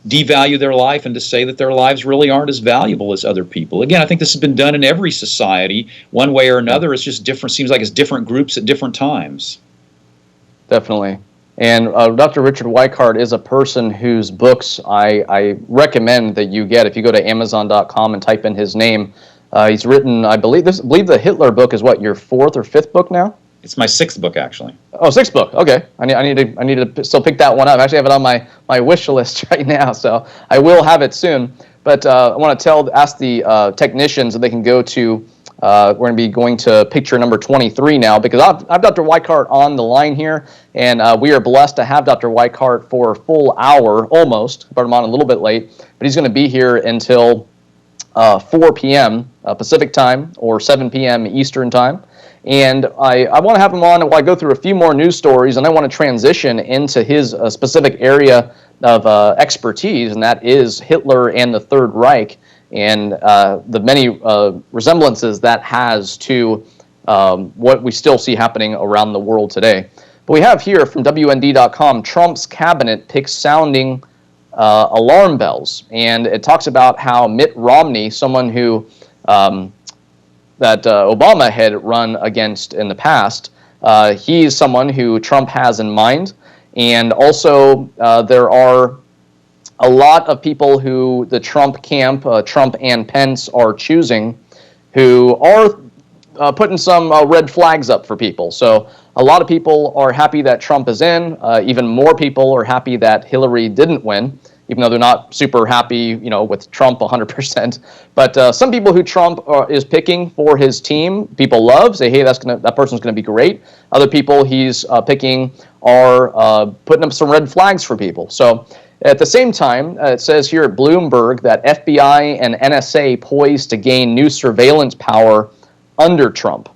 devalue their life and to say that their lives really aren't as valuable as other people. Again, I think this has been done in every society, one way or another. It's just different. Seems like it's different groups at different times. Definitely. And Dr. Richard Weikart is a person whose books I recommend that you get. If you go to Amazon.com and type in his name, he's written, I believe the Hitler book is what, your 4th or 5th book now? It's my 6th book, actually. Oh, 6th book. Okay, I need to still pick that one up. I actually have it on my wish list right now, so I will have it soon. But I want to ask the technicians that they can go to. We're going to be going to picture number 23 now, because I've Dr. Weikart on the line here, and we are blessed to have Dr. Weikart for a full hour, almost. Brought him on a little bit late, but he's going to be here until 4 p.m. Pacific time or 7 p.m. Eastern time. And I want to have him on while I go through a few more news stories, and I want to transition into his specific area of expertise, and that is Hitler and the Third Reich, and the many resemblances that has to what we still see happening around the world today. But we have here from WND.com, Trump's cabinet picks sounding alarm bells, and it talks about how Mitt Romney, someone who that Obama had run against in the past, he's someone who Trump has in mind. And also there are a lot of people who the Trump camp, Trump and Pence, are choosing, who are putting some red flags up for people. So a lot of people are happy that Trump is in. Even more people are happy that Hillary didn't win, even though they're not super happy, with Trump 100%. But some people who Trump is picking for his team, people love, say, hey, that person's going to be great. Other people he's picking are putting up some red flags for people. So at the same time, it says here at Bloomberg that FBI and NSA poised to gain new surveillance power under Trump.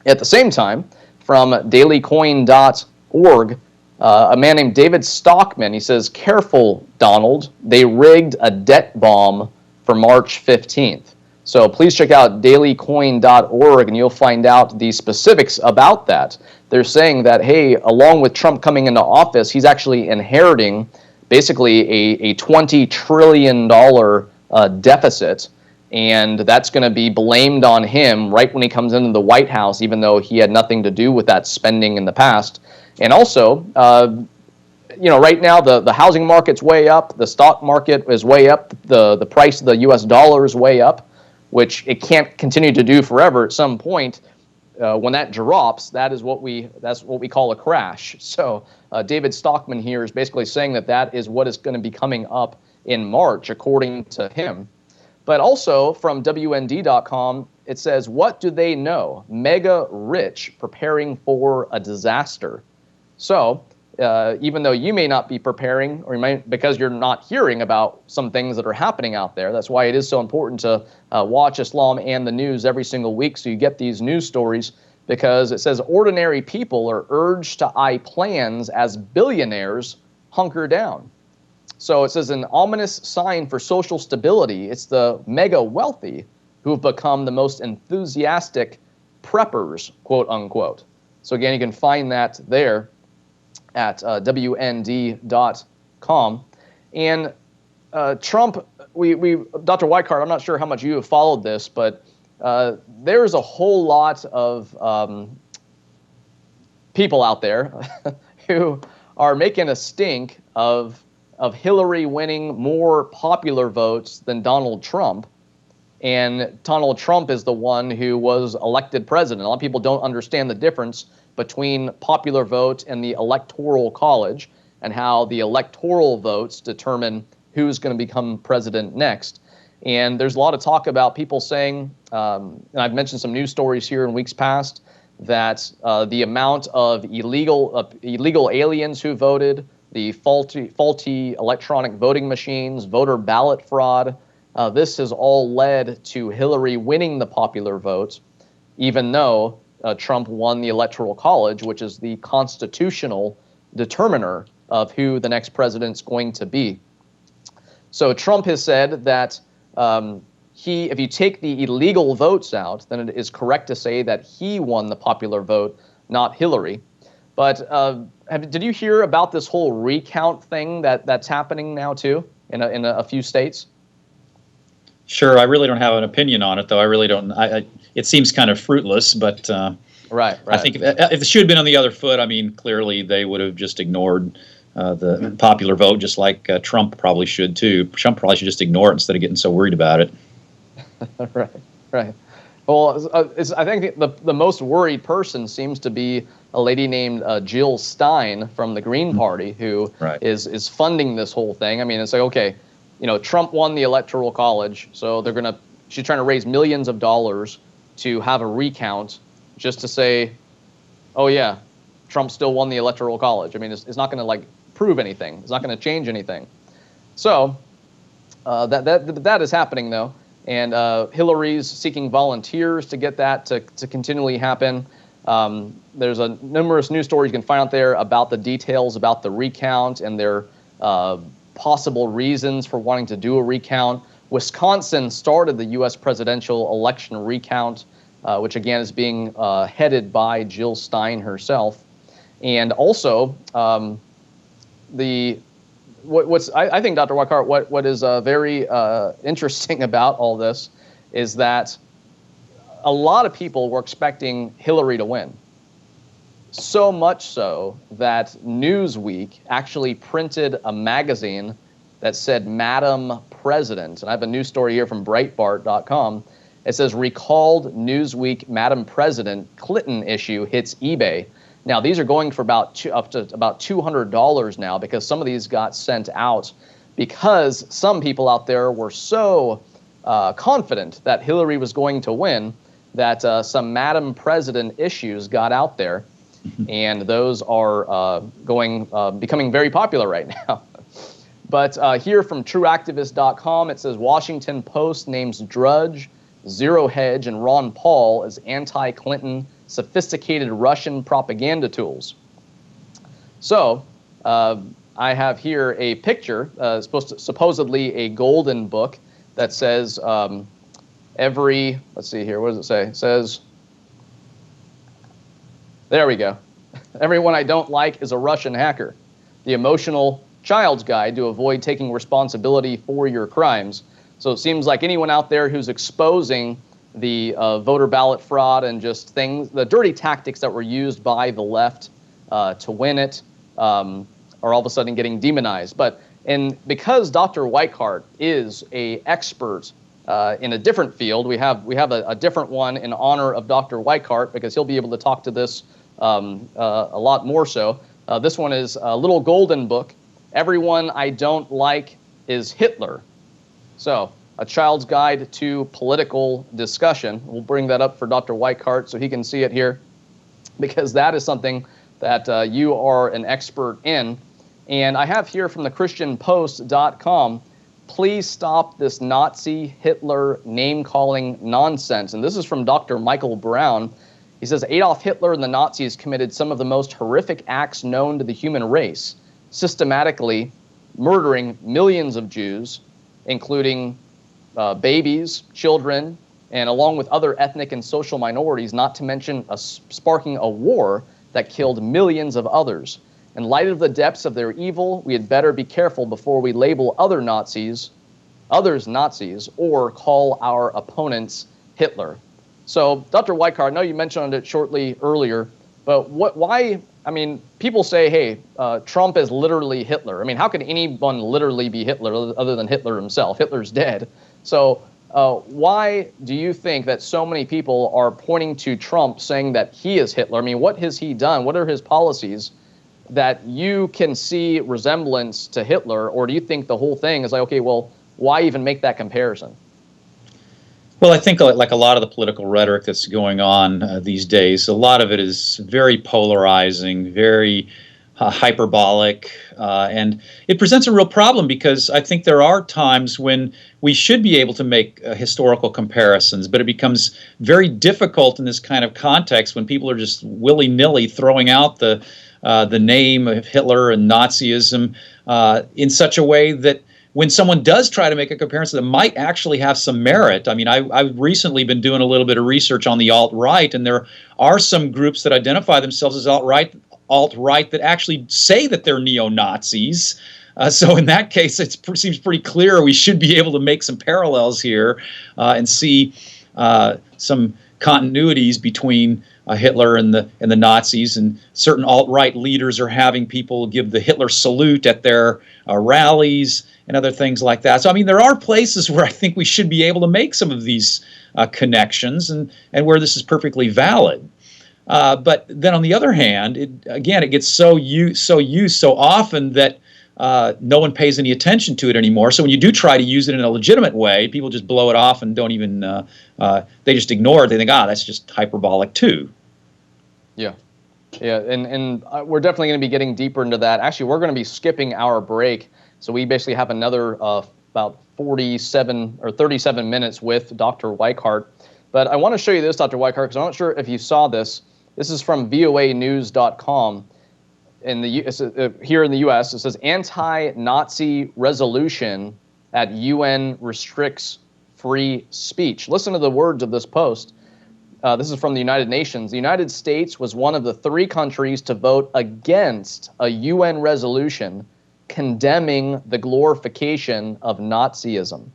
At the same time, from dailycoin.org, a man named David Stockman, he says, careful, Donald, they rigged a debt bomb for March 15th. So please check out dailycoin.org and you'll find out the specifics about that. They're saying that, hey, along with Trump coming into office, he's actually inheriting basically a $20 trillion deficit, and that's going to be blamed on him right when he comes into the White House, even though he had nothing to do with that spending in the past. And also, right now the housing market's way up, the stock market is way up, the price of the U.S. dollar is way up, which it can't continue to do forever. At some point, when that drops, that's what we call a crash. So David Stockman here is basically saying that is what is going to be coming up in March, according to him. But also from WND.com, it says, what do they know? Mega rich preparing for a disaster. So even though you may not be preparing, because you're not hearing about some things that are happening out there, that's why it is so important to watch Islam and the news every single week so you get these news stories, because it says ordinary people are urged to eye plans as billionaires hunker down. So it says an ominous sign for social stability. It's the mega wealthy who have become the most enthusiastic preppers, quote unquote. So again, you can find that there at WND.com. And Trump, Dr. Weikart, I'm not sure how much you have followed this, but there's a whole lot of people out there who are making a stink of Hillary winning more popular votes than Donald Trump. And Donald Trump is the one who was elected president. A lot of people don't understand the difference between popular vote and the electoral college, and how the electoral votes determine who's going to become president next. And there's a lot of talk about people saying, and I've mentioned some news stories here in weeks past, that the amount of illegal aliens who voted, the faulty electronic voting machines, voter ballot fraud, this has all led to Hillary winning the popular vote, even though Trump won the Electoral College, which is the constitutional determiner of who the next president's going to be. So Trump has said that if you take the illegal votes out, then it is correct to say that he won the popular vote, not Hillary. But did you hear about this whole recount thing that's happening now too in a few states? Sure, I really don't have an opinion on it, though. I really don't. It seems kind of fruitless, but right. I think if it should have been on the other foot, I mean, clearly they would have just ignored the popular vote, just like Trump probably should too. Trump probably should just ignore it instead of getting so worried about it. Right. Well, I think the most worried person seems to be a lady named Jill Stein from the Green Party, who is funding this whole thing. I mean, it's like, okay, Trump won the Electoral College, so she's trying to raise millions of dollars to have a recount just to say, oh yeah, Trump still won the Electoral College. I mean, it's not going to prove anything. It's not going to change anything. So that is happening though, and Hillary's seeking volunteers to get that to continually happen. There's numerous news stories you can find out there about the details about the recount and their possible reasons for wanting to do a recount. Wisconsin started the U.S. presidential election recount, which again is being headed by Jill Stein herself. And also, I think, Dr. Weikart, what is very interesting about all this is that a lot of people were expecting Hillary to win. So much so that Newsweek actually printed a magazine that said Madam President. And I have a news story here from Breitbart.com. It says, recalled Newsweek Madam President Clinton issue hits eBay. Now, these are going for up to about $200 now, because some of these got sent out because some people out there were so confident that Hillary was going to win that some Madam President issues got out there. And those are becoming very popular right now. But here from TrueActivist.com, it says Washington Post names Drudge, Zero Hedge, and Ron Paul as anti-Clinton sophisticated Russian propaganda tools. So I have here a picture, supposedly a golden book that says let's see here, what does it say? It says, there we go. Everyone I don't like is a Russian hacker. The emotional child's guide to avoid taking responsibility for your crimes. So it seems like anyone out there who's exposing the voter ballot fraud and just things, the dirty tactics that were used by the left to win it, are all of a sudden getting demonized. Because Dr. Weikart is an expert in a different field, we have a different one in honor of Dr. Weikart, because he'll be able to talk to this a lot more so. This one is a little golden book. Everyone I don't like is Hitler. So, a child's guide to political discussion. We'll bring that up for Dr. Weikart so he can see it here, because that is something that you are an expert in. And I have here from the ChristianPost.com, please stop this Nazi Hitler name-calling nonsense. And this is from Dr. Michael Brown. He says, Adolf Hitler and the Nazis committed some of the most horrific acts known to the human race, systematically murdering millions of Jews, including babies, children, and along with other ethnic and social minorities, not to mention sparking a war that killed millions of others. In light of the depths of their evil, we had better be careful before we label others Nazis, or call our opponents Hitler. So, Dr. Weikart, I know you mentioned it shortly earlier, But why? I mean, people say, hey, Trump is literally Hitler. I mean, how could anyone literally be Hitler other than Hitler himself? Hitler's dead. So why do you think that so many people are pointing to Trump saying that he is Hitler? I mean, what has he done? What are his policies that you can see resemblance to Hitler? Or do you think the whole thing is like, okay, well, why even make that comparison? Well, I think like a lot of the political rhetoric that's going on these days, a lot of it is very polarizing, very hyperbolic, and it presents a real problem because I think there are times when we should be able to make historical comparisons, but it becomes very difficult in this kind of context when people are just willy-nilly throwing out the name of Hitler and Nazism in such a way that when someone does try to make a comparison that might actually have some merit. I mean, I've recently been doing a little bit of research on the alt-right, and there are some groups that identify themselves as alt-right that actually say that they're neo-Nazis. So in that case, it seems pretty clear we should be able to make some parallels here and see some continuities between Hitler and the Nazis, and certain alt-right leaders are having people give the Hitler salute at their rallies and other things like that. So, I mean, there are places where I think we should be able to make some of these connections and where this is perfectly valid. But then on the other hand, it gets so used so often that no one pays any attention to it anymore. So when you do try to use it in a legitimate way, people just blow it off and don't even, they just ignore it. They think, that's just hyperbolic too. Yeah. Yeah, and we're definitely going to be getting deeper into that. Actually, we're going to be skipping our break. So we basically have another about 47 or 37 minutes with Dr. Weichart. But I want to show you this, Dr. Weichart, because I'm not sure if you saw this. This is from voanews.com. Here in the U.S., it says anti-Nazi resolution at UN restricts free speech. Listen to the words of this post. This is from the United Nations. The United States was one of the 3 countries to vote against a UN resolution condemning the glorification of Nazism,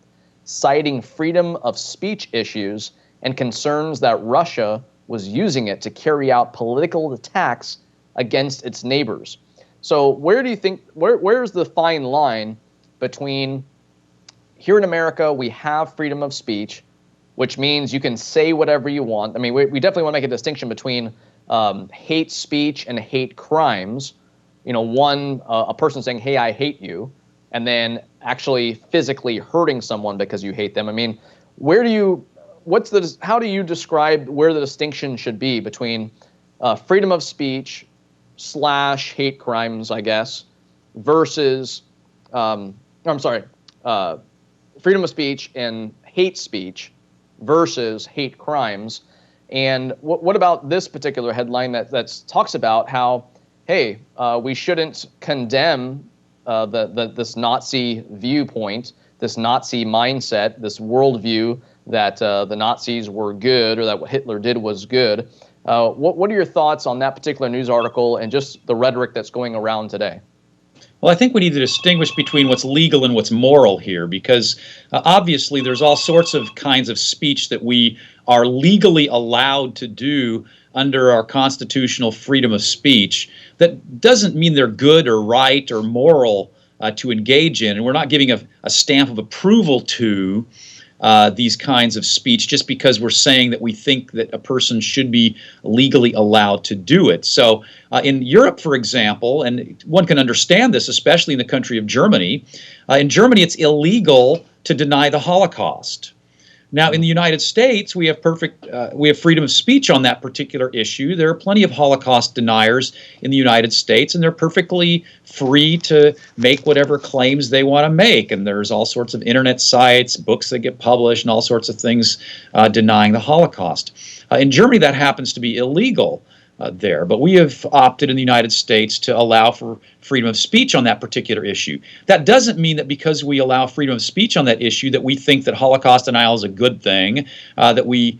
citing freedom of speech issues and concerns that Russia was using it to carry out political attacks against its neighbors. So where do you think, where's the fine line between, here in America, we have freedom of speech, which means you can say whatever you want. I mean, we definitely want to make a distinction between hate speech and hate crimes. You know, a person saying, hey, I hate you, and then actually physically hurting someone because you hate them. I mean, how do you describe where the distinction should be between freedom of speech / hate crimes, I guess, versus, freedom of speech and hate speech versus hate crimes? And what about this particular headline that talks about how, hey, we shouldn't condemn this Nazi viewpoint, this Nazi mindset, this worldview that the Nazis were good or that what Hitler did was good. What are your thoughts on that particular news article and just the rhetoric that's going around today? Well, I think we need to distinguish between what's legal and what's moral here, because obviously there's all sorts of kinds of speech that we are legally allowed to do under our constitutional freedom of speech. That doesn't mean they're good or right or moral to engage in, and we're not giving a stamp of approval to these kinds of speech just because we're saying that we think that a person should be legally allowed to do it. So in Europe, for example, and one can understand this, especially in the country of Germany, in Germany it's illegal to deny the Holocaust. Now, in the United States, we have freedom of speech on that particular issue. There are plenty of Holocaust deniers in the United States, and they're perfectly free to make whatever claims they want to make. And there's all sorts of internet sites, books that get published, and all sorts of things denying the Holocaust. In Germany, that happens to be illegal there. But we have opted in the United States to allow for freedom of speech on that particular issue. That doesn't mean that because we allow freedom of speech on that issue that we think that Holocaust denial is a good thing, that we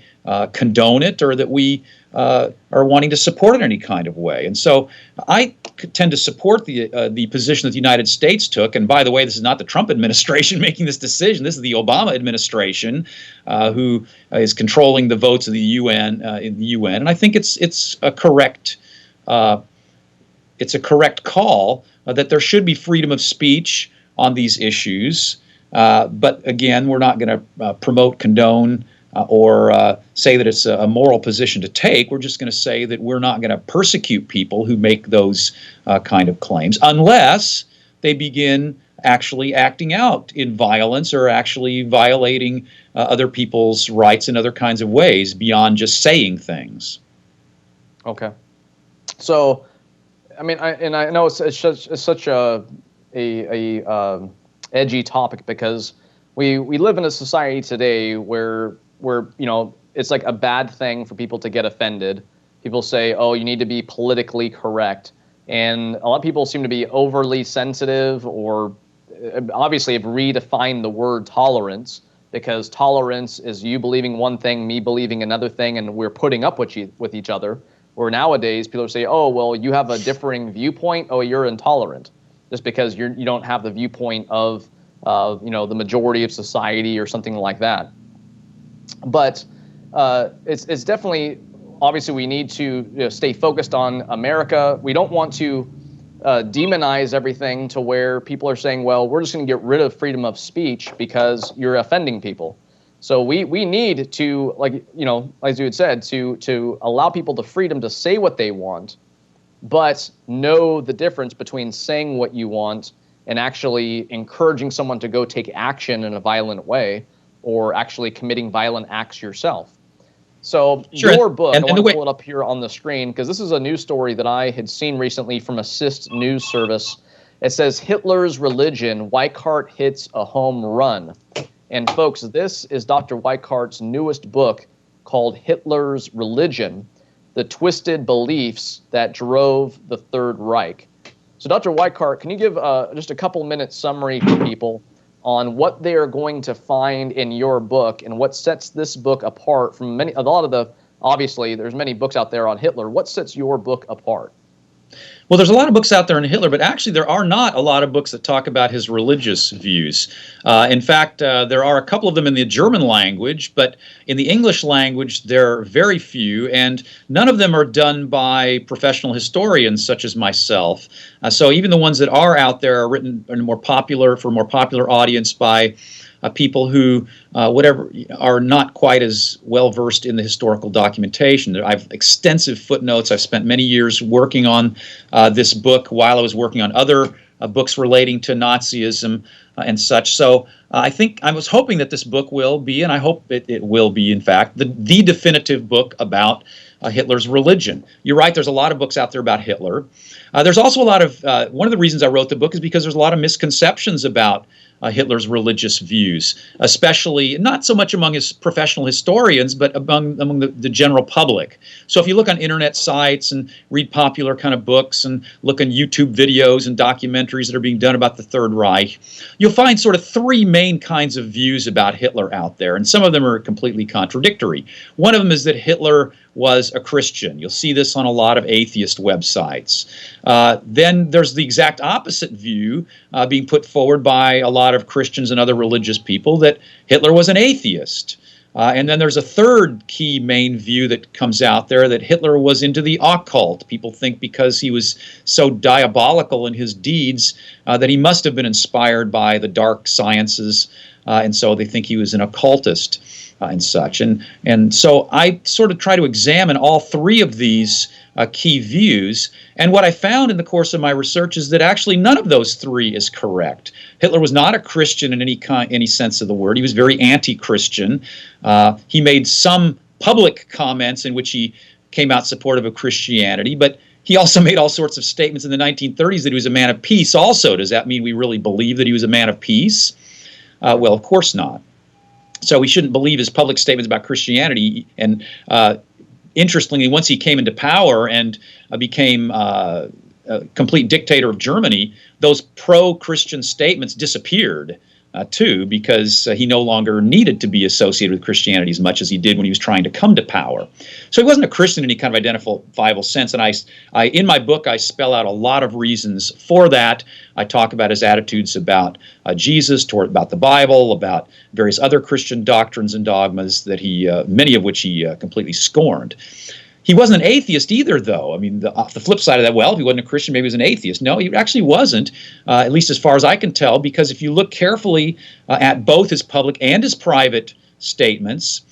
condone it, or that we are wanting to support it in any kind of way. And so I tend to support the position that the United States took. And by the way, this is not the Trump administration making this decision. This is the Obama administration who is controlling the votes of the UN in the UN. And I think it's a correct it's a correct call that there should be freedom of speech on these issues. But again, we're not going to promote, condone, or say that it's a moral position to take. We're just going to say that we're not going to persecute people who make those kind of claims unless they begin actually acting out in violence or actually violating other people's rights in other kinds of ways beyond just saying things. Okay. So, I mean, I know it's such a edgy topic because we live in a society today where it's like a bad thing for people to get offended. People say, oh, you need to be politically correct. And a lot of people seem to be overly sensitive or obviously have redefined the word tolerance, because tolerance is you believing one thing, me believing another thing, and we're putting up with each other. Where nowadays people say, oh, well, you have a differing viewpoint, oh, you're intolerant, just because you don't have the viewpoint of the majority of society or something like that. But it's definitely, obviously, we need to stay focused on America. We don't want to demonize everything to where people are saying, well, we're just going to get rid of freedom of speech because you're offending people. So we need to, as you had said, to allow people the freedom to say what they want, but know the difference between saying what you want and actually encouraging someone to go take action in a violent way or actually committing violent acts yourself. So sure. Your book, and I want to pull it up here on the screen because this is a news story that I had seen recently from Assist News Service. It says, Hitler's Religion, Weikart hits a home run. And folks, this is Dr. Weikart's newest book called Hitler's Religion, The Twisted Beliefs That Drove the Third Reich. So Dr. Weikart, can you give just a couple minutes summary for people on what they are going to find in your book and what sets this book apart from a lot of the, obviously there's many books out there on Hitler. What sets your book apart? Well, there's a lot of books out there on Hitler, but actually there are not a lot of books that talk about his religious views. In fact, there are a couple of them in the German language, but in the English language there are very few, and none of them are done by professional historians such as myself. So even the ones that are out there are written for a more popular audience by people who are not quite as well versed in the historical documentation. I have extensive footnotes. I've spent many years working on this book while I was working on other books relating to Nazism and such. So I was hoping that this book will be, and I hope it will be, in fact, the definitive book about Hitler's religion. You're right, there's a lot of books out there about Hitler. There's also a lot of, one of the reasons I wrote the book is because there's a lot of misconceptions about Hitler's religious views, especially not so much among his professional historians, but among the general public. So if you look on internet sites and read popular kind of books and look on YouTube videos and documentaries that are being done about the Third Reich, you'll find sort of three main kinds of views about Hitler out there, and some of them are completely contradictory. One of them is that Hitler was a Christian. You'll see this on a lot of atheist websites. Then there's the exact opposite view being put forward by a lot of Christians and other religious people, that Hitler was an atheist. And then there's a third key main view that comes out there, that Hitler was into the occult. People think because he was so diabolical in his deeds that he must have been inspired by the dark sciences, and so they think he was an occultist and such. And so I sort of try to examine all three of these key views, and what I found in the course of my research is that actually none of those three is correct. Hitler was not a Christian in any sense of the word. He was very anti-Christian. He made some public comments in which he came out supportive of Christianity, but he also made all sorts of statements in the 1930s that he was a man of peace also. Does that mean we really believe that he was a man of peace? Well, of course not. So we shouldn't believe his public statements about Christianity. And interestingly, once he came into power and became a complete dictator of Germany, those pro-Christian statements disappeared too, because he no longer needed to be associated with Christianity as much as he did when he was trying to come to power. So he wasn't a Christian in any kind of identifiable sense, and I in my book I spell out a lot of reasons for that. I talk about his attitudes about Jesus, about the Bible, about various other Christian doctrines and dogmas that many of which he completely scorned. He wasn't an atheist either, though. I mean, off the flip side of that, well, if he wasn't a Christian, maybe he was an atheist. No, he actually wasn't, at least as far as I can tell, because if you look carefully at both his public and his private statements,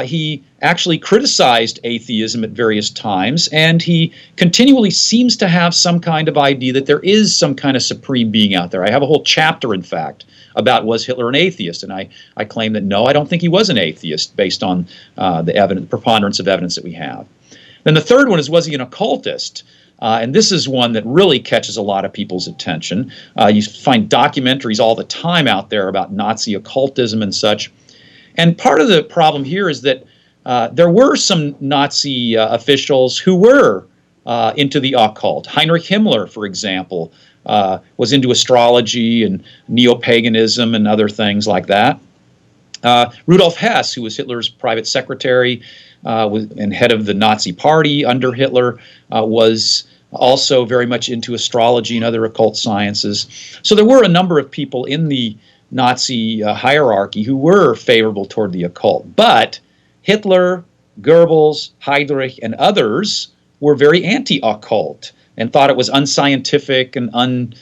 he actually criticized atheism at various times, and he continually seems to have some kind of idea that there is some kind of supreme being out there. I have a whole chapter, in fact, about was Hitler an atheist, and I claim that no, I don't think he was an atheist based on the preponderance of evidence that we have. Then the third one is, was he an occultist? And this is one that really catches a lot of people's attention. You find documentaries all the time out there about Nazi occultism and such. And part of the problem here is that there were some Nazi officials who were into the occult. Heinrich Himmler, for example, was into astrology and neo-paganism and other things like that. Rudolf Hess, who was Hitler's private secretary and head of the Nazi party under Hitler, was also very much into astrology and other occult sciences. So there were a number of people in the Nazi hierarchy who were favorable toward the occult. But Hitler, Goebbels, Heydrich, and others were very anti-occult and thought it was unscientific and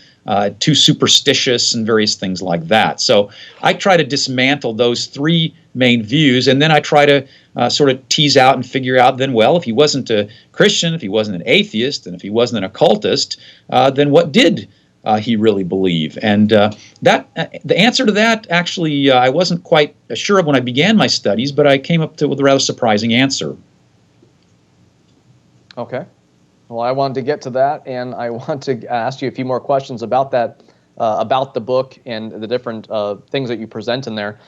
too superstitious and various things like that. So I try to dismantle those three main views, and then I try to sort of tease out and figure out then, well, if he wasn't a Christian, if he wasn't an atheist, and if he wasn't an occultist, then what did he really believe? And the answer to that, actually, I wasn't quite sure of when I began my studies, but I came up with a rather surprising answer. Okay. Well, I wanted to get to that, and I want to ask you a few more questions about that, about the book and the different things that you present in there.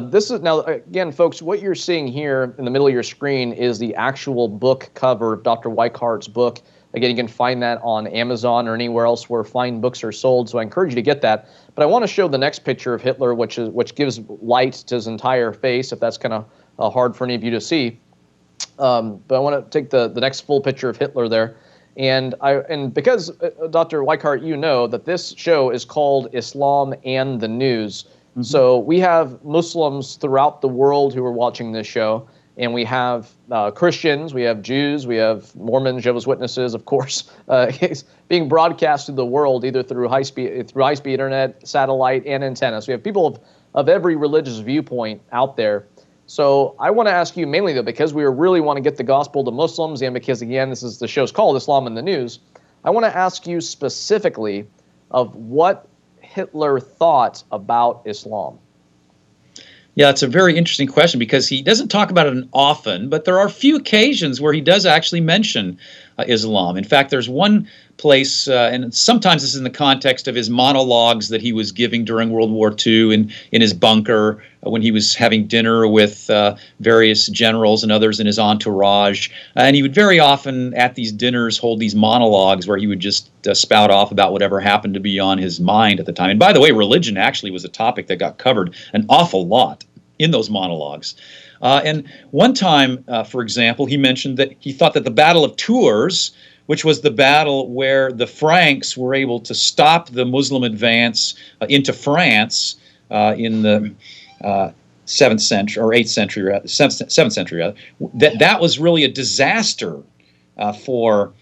This is now, again, folks, what you're seeing here in the middle of your screen is the actual book cover of Dr. Weichardt's book. Again, you can find that on Amazon or anywhere else where fine books are sold, so I encourage you to get that. But I want to show the next picture of Hitler, which gives light to his entire face, if that's kind of hard for any of you to see. But I want to take the next full picture of Hitler there. And because, Dr. Weichhardt, you know that this show is called Islam and the News. Mm-hmm. So we have Muslims throughout the world who are watching this show, and we have Christians, we have Jews, we have Mormons, Jehovah's Witnesses, of course. It's being broadcast to the world either through high-speed internet, satellite, and antenna. So we have people of every religious viewpoint out there. So I want to ask you mainly, though, because we really want to get the gospel to Muslims, and because, again, the show's called Islam in the News, I want to ask you specifically of what Hitler thought about Islam. Yeah, it's a very interesting question because he doesn't talk about it often, but there are a few occasions where he does actually mention Islam. In fact, there's one place, and sometimes this is in the context of his monologues that he was giving during World War II in his bunker when he was having dinner with various generals and others in his entourage. And he would very often at these dinners hold these monologues where he would just spout off about whatever happened to be on his mind at the time. And by the way, religion actually was a topic that got covered an awful lot in those monologues. And one time, for example, he mentioned that he thought that the Battle of Tours, which was the battle where the Franks were able to stop the Muslim advance into France in the 7th century or 8th century, rather, 7th century, rather, that was really a disaster for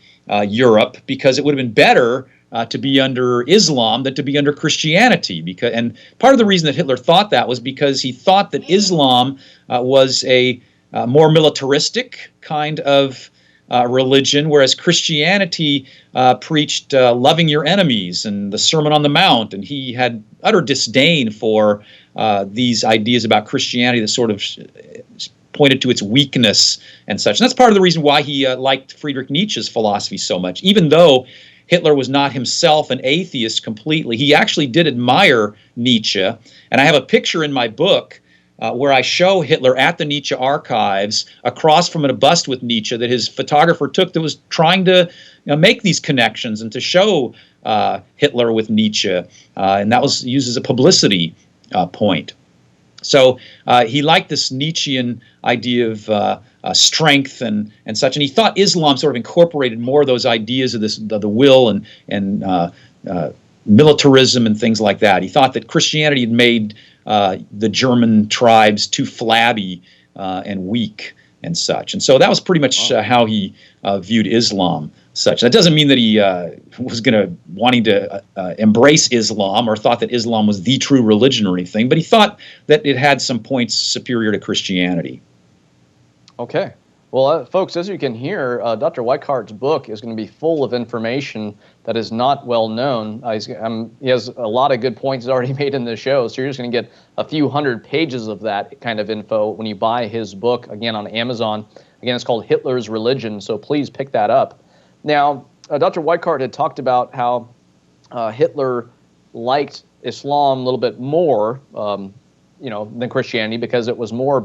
Europe, because it would have been better to be under Islam than to be under Christianity. And part of the reason that Hitler thought that was because he thought that Islam was a more militaristic kind of religion, whereas Christianity preached loving your enemies and the Sermon on the Mount, and he had utter disdain for these ideas about Christianity that sort of pointed to its weakness and such. And that's part of the reason why he liked Friedrich Nietzsche's philosophy so much. Even though Hitler was not himself an atheist completely, he actually did admire Nietzsche. And I have a picture in my book where I show Hitler at the Nietzsche archives across from a bust with Nietzsche that his photographer took that was trying to make these connections and to show Hitler with Nietzsche. And that was used as a publicity point. So he liked this Nietzschean idea of strength and such, and he thought Islam sort of incorporated more of those ideas of the will and militarism and things like that. He thought that Christianity had made the German tribes too flabby and weak, and such. And so that was pretty much how he viewed Islam. Such. That doesn't mean that he was wanting to embrace Islam or thought that Islam was the true religion or anything, but he thought that it had some points superior to Christianity. Okay. Well, folks, as you can hear, Dr. Weichardt's book is going to be full of information that is not well known. He has a lot of good points already made in the show, so you're just going to get a few hundred pages of that kind of info when you buy his book, again, on Amazon. Again, it's called Hitler's Religion, so please pick that up. Now, Dr. Weichhardt had talked about how Hitler liked Islam a little bit more, than Christianity, because it was more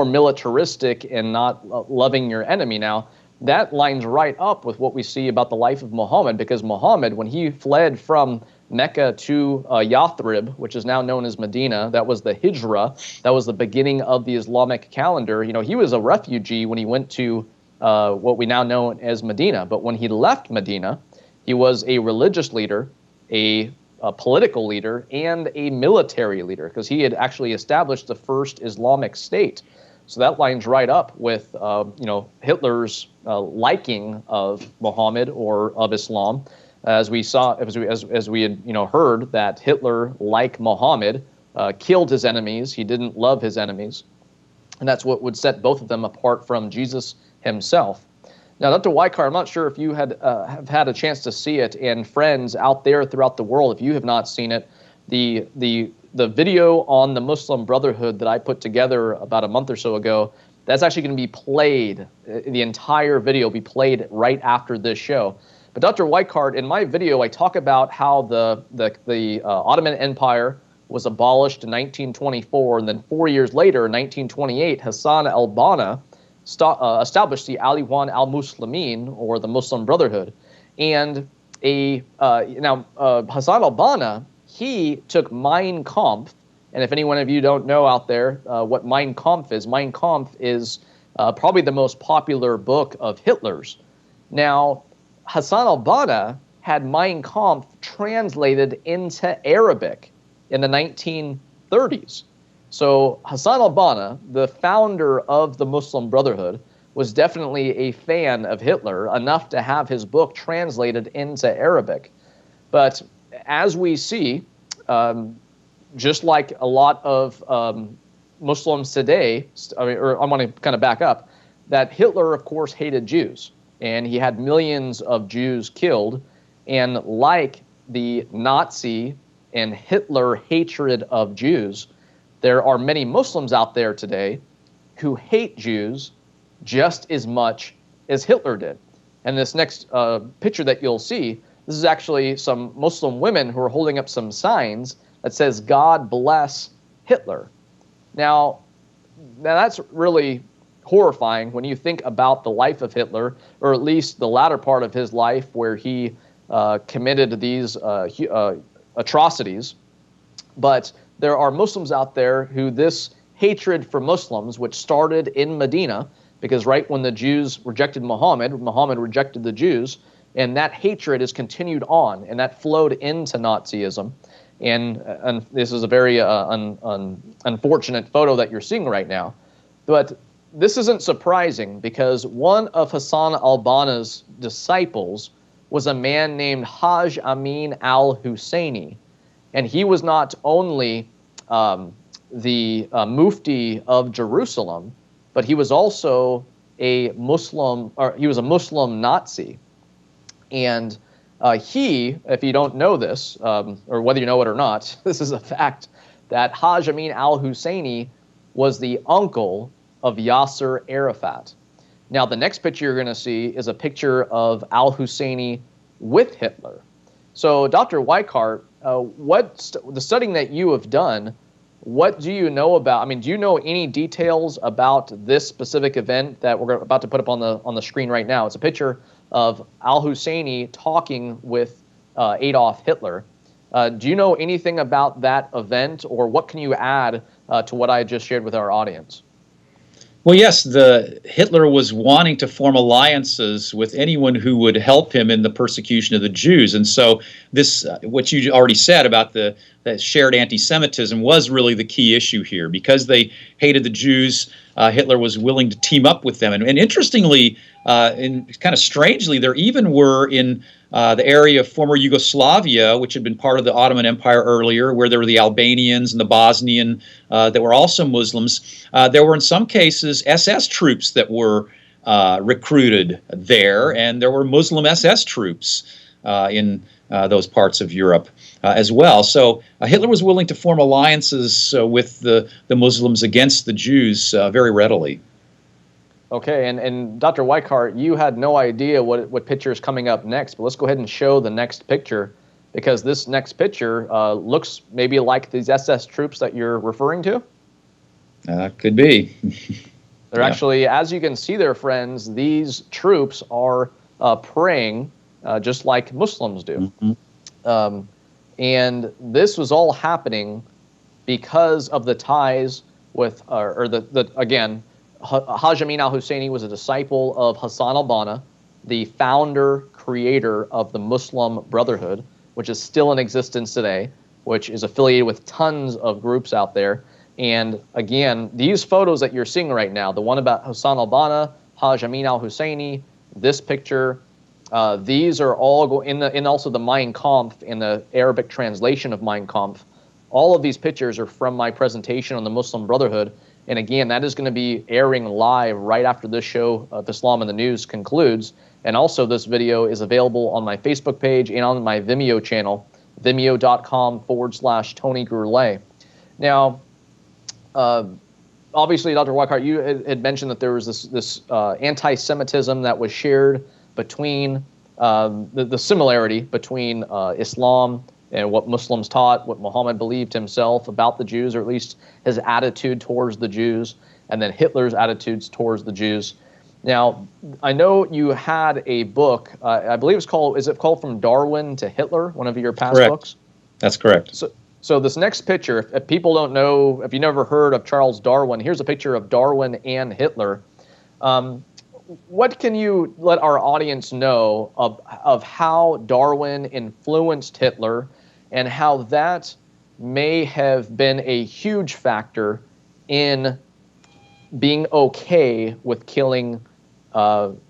militaristic and not loving your enemy. Now, that lines right up with what we see about the life of Muhammad, because Muhammad, when he fled from Mecca to Yathrib, which is now known as Medina, that was the Hijrah, that was the beginning of the Islamic calendar. He was a refugee when he went to what we now know as Medina. But when he left Medina, he was a religious leader, a political leader, and a military leader, because he had actually established the first Islamic state. So that lines right up with Hitler's liking of Muhammad or of Islam, as we had heard that Hitler, like Muhammad, killed his enemies. He didn't love his enemies, and that's what would set both of them apart from Jesus himself. Now, Dr. Weichhardt, I'm not sure if you have had a chance to see it, and friends out there throughout the world, if you have not seen it, the video on the Muslim Brotherhood that I put together about a month or so ago, that's actually going to be played. The entire video will be played right after this show. But Dr. Weichhardt, in my video, I talk about how the Ottoman Empire was abolished in 1924, and then 4 years later, in 1928, Hassan al-Banna established the Aliwan al-Muslimin, or the Muslim Brotherhood. And Hassan al-Banna, he took Mein Kampf, and if any one of you don't know out there what Mein Kampf is probably the most popular book of Hitler's. Now, Hassan al-Banna had Mein Kampf translated into Arabic in the 1930s. So Hassan al-Banna, the founder of the Muslim Brotherhood, was definitely a fan of Hitler, enough to have his book translated into Arabic. But as we see, just like a lot of Muslims today, I want to kind of back up, that Hitler, of course, hated Jews, and he had millions of Jews killed. And like the Nazi and Hitler hatred of Jews, there are many Muslims out there today who hate Jews just as much as Hitler did. And this next picture that you'll see, this is actually some Muslim women who are holding up some signs that says, "God bless Hitler." Now that's really horrifying when you think about the life of Hitler, or at least the latter part of his life, where he committed these atrocities. But there are Muslims out there who this hatred for Muslims, which started in Medina, because right when the Jews rejected Muhammad rejected the Jews, and that hatred is continued on, and that flowed into Nazism. And this is a very unfortunate photo that you're seeing right now. But this isn't surprising, because one of Hassan al-Banna's disciples was a man named Hajj Amin al-Husseini. And he was not only the Mufti of Jerusalem, but he was also he was a Muslim Nazi. And he, if you don't know this, or whether you know it or not, this is a fact, that Hajj Amin al-Husseini was the uncle of Yasser Arafat. Now, the next picture you're going to see is a picture of al-Husseini with Hitler. So, Dr. Weichhardt, the studying that you have done, what do you know about? I mean, do you know any details about this specific event that we're about to put up on the screen right now? It's a picture of al-Husseini talking with Adolf Hitler. Do you know anything about that event, or what can you add to what I just shared with our audience? Well, yes, Hitler was wanting to form alliances with anyone who would help him in the persecution of the Jews. And so this, what you already said about the that shared anti-Semitism was really the key issue here. Because they hated the Jews, Hitler was willing to team up with them. And interestingly, and kind of strangely, there even were in the area of former Yugoslavia, which had been part of the Ottoman Empire earlier, where there were the Albanians and the Bosnian that were also Muslims. There were in some cases SS troops that were recruited there, and there were Muslim SS troops in those parts of Europe as well. So Hitler was willing to form alliances with the Muslims against the Jews very readily. Okay, and Dr. Weikart, you had no idea what picture is coming up next, but let's go ahead and show the next picture, because this next picture looks maybe like these SS troops that you're referring to. Could be. They're actually, as you can see there, friends, these troops are praying just like Muslims do. Mm-hmm. And this was all happening because of the ties with, again, Haj Amin al-Husseini was a disciple of Hassan al-Banna, the founder, creator of the Muslim Brotherhood, which is still in existence today, which is affiliated with tons of groups out there. And again, these photos that you're seeing right now, the one about Hassan al-Banna, Haj Amin al-Husseini, this picture, these are all in also the Mein Kampf, in the Arabic translation of Mein Kampf. All of these pictures are from my presentation on the Muslim Brotherhood. And again, that is going to be airing live right after this show of Islam in the News concludes. And also this video is available on my Facebook page and on my Vimeo channel, vimeo.com/Tony Gurley. Now, obviously, Dr. Weikart, you had mentioned that there was this anti-Semitism that was shared between the similarity between Islam and what Muslims taught, what Muhammad believed himself about the Jews, or at least his attitude towards the Jews, and then Hitler's attitudes towards the Jews. Now, I know you had a book, I believe it's called, is it called From Darwin to Hitler, one of your past books? That's correct. So this next picture, if people don't know, if you never heard of Charles Darwin, here's a picture of Darwin and Hitler. What can you let our audience know of how Darwin influenced Hitler, and how that may have been a huge factor in being okay with killing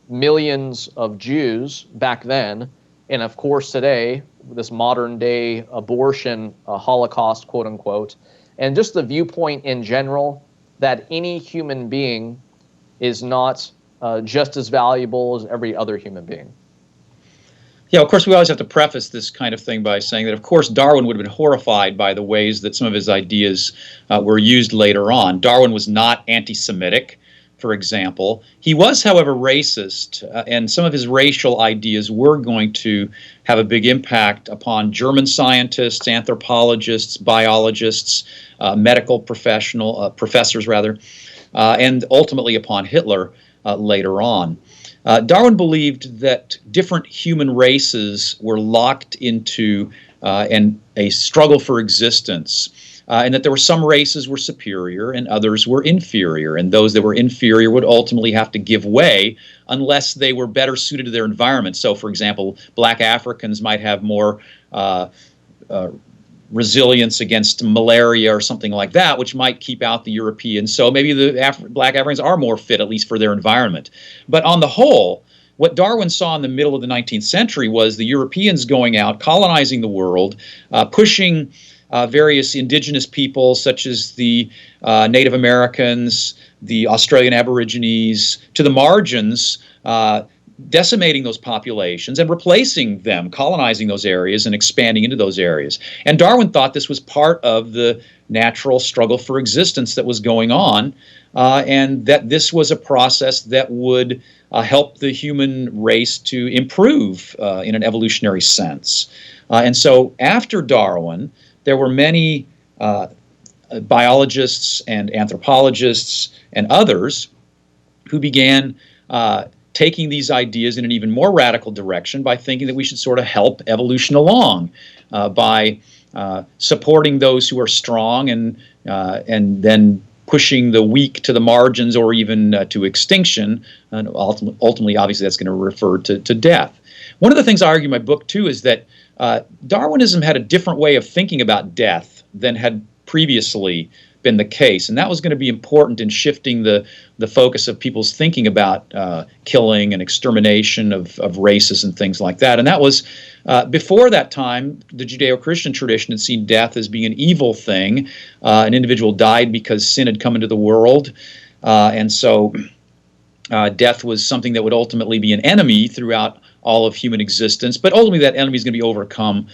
millions of Jews back then, and of course today, this modern day abortion Holocaust, quote unquote, and just the viewpoint in general that any human being is not just as valuable as every other human being? Yeah, of course, we always have to preface this kind of thing by saying that, of course, Darwin would have been horrified by the ways that some of his ideas were used later on. Darwin was not anti-Semitic, for example. He was, however, racist, and some of his racial ideas were going to have a big impact upon German scientists, anthropologists, biologists, medical professors, and ultimately upon Hitler later on. Darwin believed that different human races were locked into a struggle for existence, and that there were some races were superior and others were inferior, and those that were inferior would ultimately have to give way unless they were better suited to their environment. So, for example, black Africans might have more resilience against malaria or something like that, which might keep out the Europeans. So maybe the black Africans are more fit, at least for their environment. But on the whole, what Darwin saw in the middle of the 19th century was the Europeans going out, colonizing the world, pushing various indigenous peoples such as the Native Americans, the Australian Aborigines, to the margins, decimating those populations and replacing them, colonizing those areas and expanding into those areas. And Darwin thought this was part of the natural struggle for existence that was going on, and that this was a process that would help the human race to improve in an evolutionary sense. And so after Darwin, there were many biologists and anthropologists and others who began taking these ideas in an even more radical direction by thinking that we should sort of help evolution along by supporting those who are strong and then pushing the weak to the margins or even to extinction. And ultimately, obviously, that's going to refer to death. One of the things I argue in my book, too, is that Darwinism had a different way of thinking about death than had previously been the case, and that was going to be important in shifting the focus of people's thinking about killing and extermination of races and things like that. And that was before that time, the Judeo-Christian tradition had seen death as being an evil thing. An individual died because sin had come into the world, and so death was something that would ultimately be an enemy throughout all of human existence, but ultimately that enemy is going to be overcome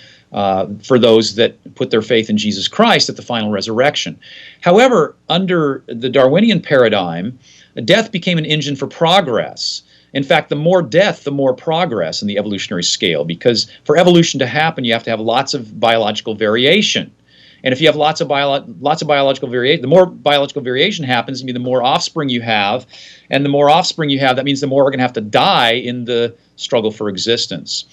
for those that put their faith in Jesus Christ at the final resurrection. However, under the Darwinian paradigm, death became an engine for progress. In fact, the more death, the more progress in the evolutionary scale, because for evolution to happen, you have to have lots of biological variation. And if you have lots of biological variation, the more biological variation happens, I mean, the more offspring you have, and the more offspring you have, that means the more are going to have to die in the struggle for existence.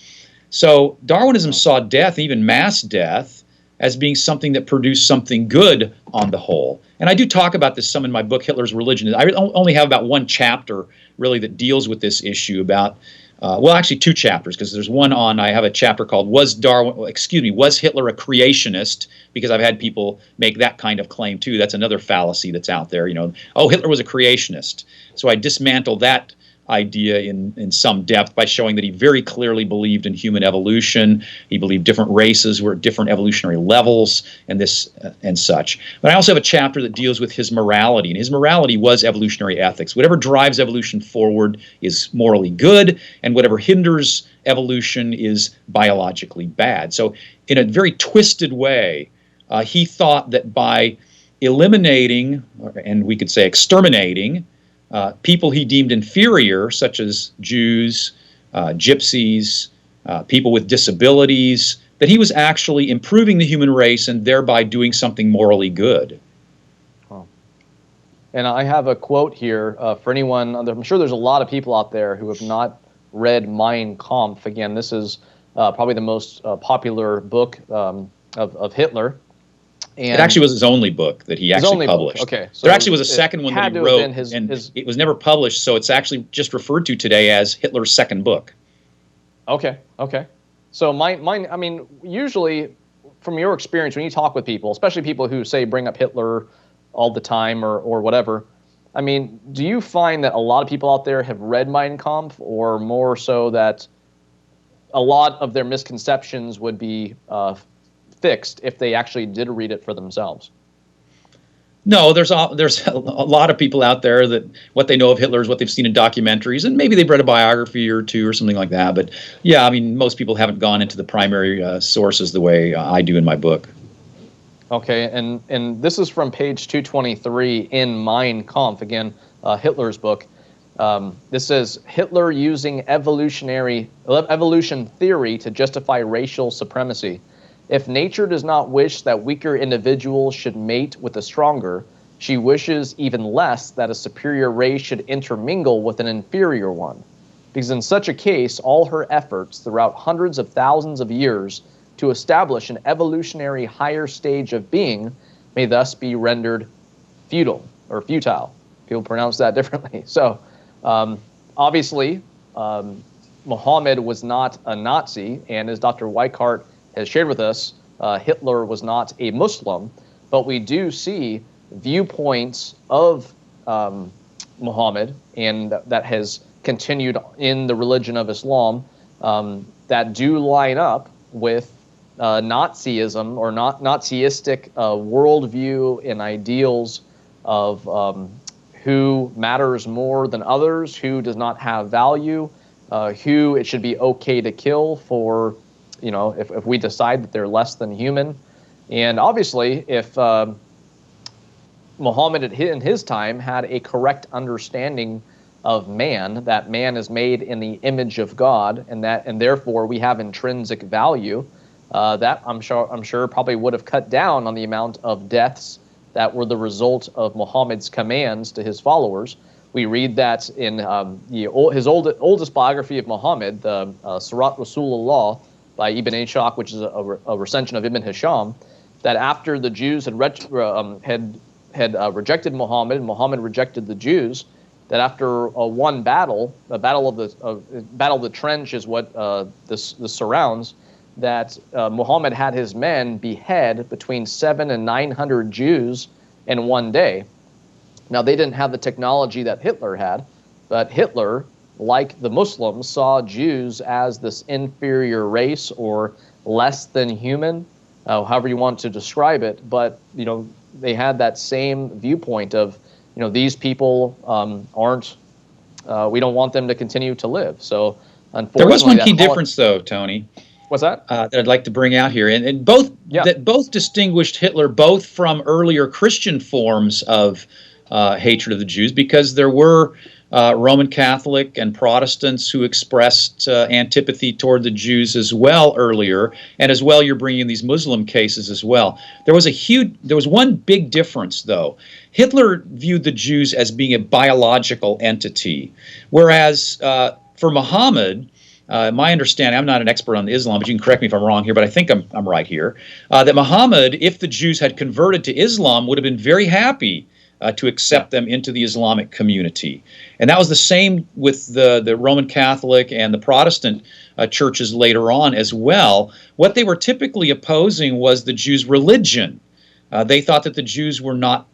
So Darwinism saw death, even mass death, as being something that produced something good on the whole. And I do talk about this some in my book, Hitler's Religion. I only have about one chapter, really, that deals with this issue about well, actually two chapters, because there's one on, I have a chapter called Was Hitler a Creationist? Because I've had people make that kind of claim too. That's another fallacy that's out there, oh, Hitler was a creationist. So I dismantle that idea in some depth by showing that he very clearly believed in human evolution. He believed different races were at different evolutionary levels and this and such. But I also have a chapter that deals with his morality, and his morality was evolutionary ethics. Whatever drives evolution forward is morally good, and whatever hinders evolution is biologically bad. So in a very twisted way, he thought that by eliminating, and we could say exterminating, people he deemed inferior, such as Jews, gypsies, people with disabilities, that he was actually improving the human race and thereby doing something morally good. Oh. And I have a quote here for anyone. I'm sure there's a lot of people out there who have not read Mein Kampf. Again, this is probably the most popular book of Hitler. And it actually was his only book that he actually published. Okay, so there actually was a second one that he wrote, and it was never published, so it's actually just referred to today as Hitler's second book. Okay. So mine. I mean, usually, from your experience, when you talk with people, especially people who say bring up Hitler all the time or whatever, I mean, do you find that a lot of people out there have read Mein Kampf, or more so that a lot of their misconceptions would be fixed if they actually did read it for themselves? No, there's a lot of people out there that what they know of Hitler is what they've seen in documentaries, and maybe they've read a biography or two or something like that. But yeah, I mean, most people haven't gone into the primary sources the way I do in my book. Okay, and this is from page 223 in Mein Kampf, again, Hitler's book. This says, Hitler using evolution theory to justify racial supremacy. If nature does not wish that weaker individuals should mate with a stronger, she wishes even less that a superior race should intermingle with an inferior one. Because in such a case, all her efforts throughout hundreds of thousands of years to establish an evolutionary higher stage of being may thus be rendered futile. People pronounce that differently. So, obviously, Muhammad was not a Nazi, and as Dr. Weikart has shared with us, Hitler was not a Muslim, but we do see viewpoints of Muhammad, and that has continued in the religion of Islam, that do line up with Nazism or Nazistic worldview and ideals of who matters more than others, who does not have value, who it should be okay to kill for, if we decide that they're less than human. And obviously, if Muhammad in his time had a correct understanding of man, that man is made in the image of God, and therefore we have intrinsic value, that I'm sure probably would have cut down on the amount of deaths that were the result of Muhammad's commands to his followers. We read that in his oldest biography of Muhammad, the Sirat Rasulullah, by Ibn Ishaq, which is a recension of Ibn Hisham, that after the Jews had rejected Muhammad, and Muhammad rejected the Jews, that after one battle, the battle of the trench is what this surrounds, that Muhammad had his men behead between 700 and 900 Jews in one day. Now, they didn't have the technology that Hitler had, but Hitler, like the Muslims, saw Jews as this inferior race or less than human, however you want to describe it. But, they had that same viewpoint of, these people aren't, we don't want them to continue to live. So, unfortunately, there was one key difference, though, Tony. What's that? That I'd like to bring out here, and both distinguished Hitler both from earlier Christian forms of hatred of the Jews, because there were Roman Catholic and Protestants who expressed antipathy toward the Jews as well earlier, and as well you're bringing in these Muslim cases as well. There was one big difference, though. Hitler viewed the Jews as being a biological entity, whereas for Muhammad, my understanding, I'm not an expert on Islam, but you can correct me if I'm wrong here, but I think I'm right here, that Muhammad, if the Jews had converted to Islam, would have been very happy to accept them into the Islamic community. And that was the same with the Roman Catholic and the Protestant churches later on as well. What they were typically opposing was the Jews' religion. They thought that the Jews were not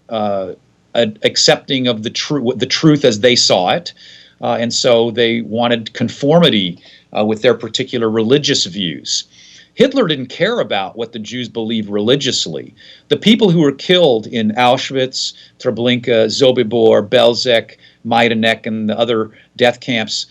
accepting of the truth as they saw it, and so they wanted conformity with their particular religious views. Hitler didn't care about what the Jews believed religiously. The people who were killed in Auschwitz, Treblinka, Sobibor, Belzec, Majdanek, and the other death camps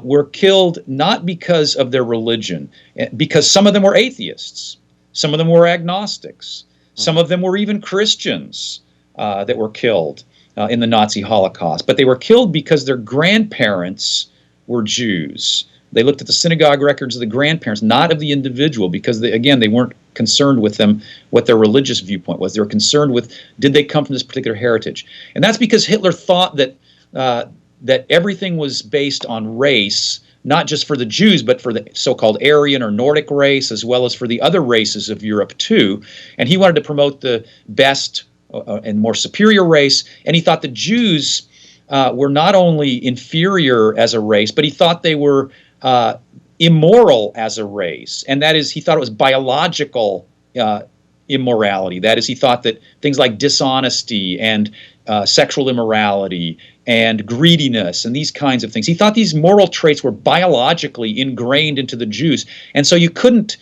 were killed not because of their religion, because some of them were atheists, some of them were agnostics, some of them were even Christians that were killed in the Nazi Holocaust. But they were killed because their grandparents were Jews. They looked at the synagogue records of the grandparents, not of the individual, because they weren't concerned with them, what their religious viewpoint was. They were concerned with, did they come from this particular heritage? And that's because Hitler thought that that everything was based on race, not just for the Jews, but for the so-called Aryan or Nordic race, as well as for the other races of Europe too. And he wanted to promote the best and more superior race, and he thought the Jews were not only inferior as a race, but he thought they were immoral as a race, and that is, he thought it was biological immorality. That is, he thought that things like dishonesty and sexual immorality and greediness and these kinds of things, he thought these moral traits were biologically ingrained into the Jews, and so you couldn't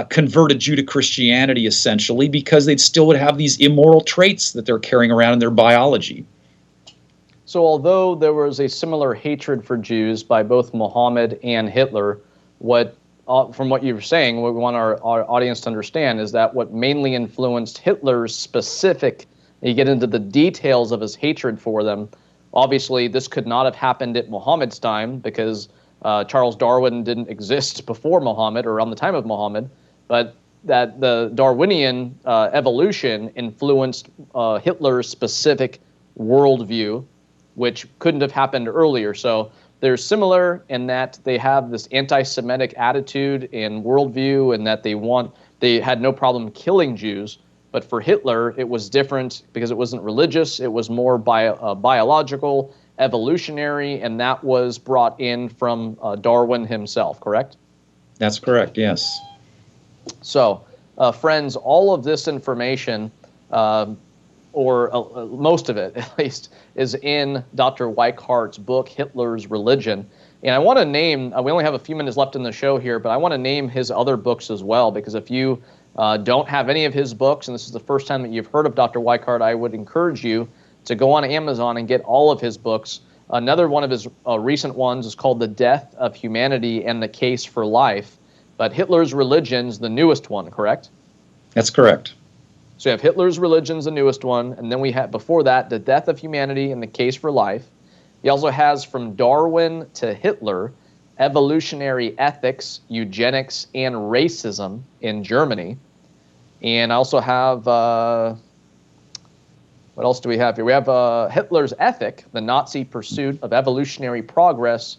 convert a Jew to Christianity, essentially, because they still would have these immoral traits that they're carrying around in their biology. So although there was a similar hatred for Jews by both Muhammad and Hitler, from what you were saying, what we want our audience to understand is that what mainly influenced Hitler's specific, you get into the details of his hatred for them, obviously this could not have happened at Muhammad's time, because Charles Darwin didn't exist before Muhammad or around the time of Muhammad, but that the Darwinian evolution influenced Hitler's specific worldview, which couldn't have happened earlier. So they're similar in that they have this anti-Semitic attitude and worldview, and that they had no problem killing Jews. But for Hitler, it was different because it wasn't religious. It was more biological, evolutionary, and that was brought in from Darwin himself, correct? That's correct, yes. So, friends, all of this information, or most of it at least, is in Dr. Weichardt's book, Hitler's Religion. And I want to name, we only have a few minutes left in the show here, but I want to name his other books as well, because if you don't have any of his books, and this is the first time that you've heard of Dr. Weichardt, I would encourage you to go on Amazon and get all of his books. Another one of his recent ones is called The Death of Humanity and the Case for Life. But Hitler's Religion's the newest one, correct? That's correct. So you have Hitler's Religion's the newest one, and then we have before that The Death of Humanity and the Case for Life. He also has From Darwin to Hitler, Evolutionary Ethics, Eugenics, and Racism in Germany. And I also have, what else do we have here? We have Hitler's Ethic, The Nazi Pursuit of Evolutionary Progress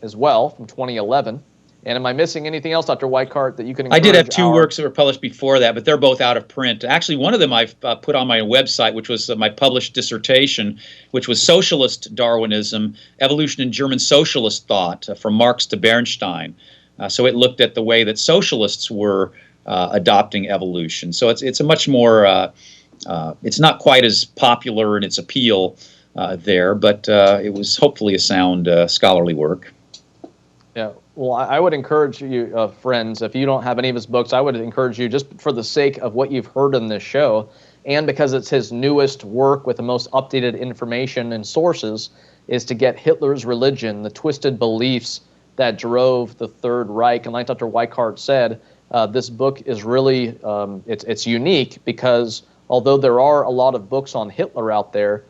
as well, from 2011. And am I missing anything else, Dr. Weichardt, that you can encourage? I did have two works that were published before that, but they're both out of print. Actually, one of them I've put on my website, which was my published dissertation, which was Socialist Darwinism, Evolution in German Socialist Thought, from Marx to Bernstein. So it looked at the way that socialists were adopting evolution. So it's a much more it's not quite as popular in its appeal there, but it was hopefully a sound scholarly work. Yeah, well, I would encourage you, friends, if you don't have any of his books, I would encourage you, just for the sake of what you've heard in this show, and because it's his newest work with the most updated information and sources, is to get Hitler's Religion, the twisted beliefs that drove the Third Reich. And like Dr. Weikart said, this book is really, it's unique because although there are a lot of books on Hitler out there,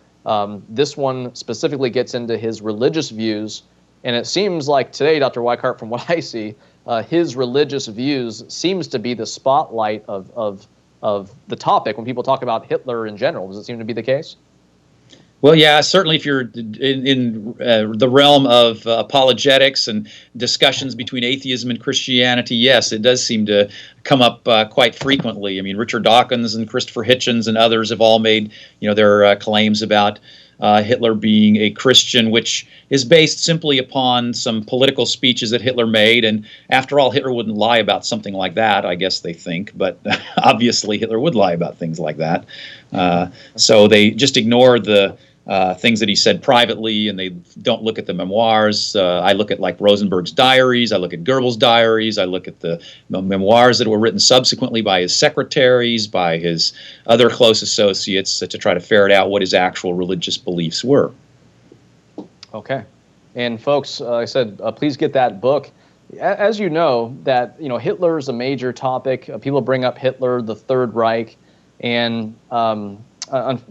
this one specifically gets into his religious views. And it seems like today, Dr. Weikart, from what I see, his religious views seems to be the spotlight of the topic when people talk about Hitler in general. Does it seem to be the case? Well, yeah, certainly if you're in the realm of apologetics and discussions between atheism and Christianity, yes, it does seem to come up quite frequently. I mean, Richard Dawkins and Christopher Hitchens and others have all made, their claims about Hitler being a Christian, which is based simply upon some political speeches that Hitler made. And after all, Hitler wouldn't lie about something like that, I guess they think. But obviously, Hitler would lie about things like that. So they just ignore the things that he said privately, and they don't look at the memoirs. I look at like Rosenberg's diaries, I look at Goebbels' diaries, I look at the memoirs that were written subsequently by his secretaries, by his other close associates, to try to ferret out what his actual religious beliefs were. Okay. And folks, I said, please get that book. As you know, that Hitler is a major topic. People bring up Hitler, the Third Reich, and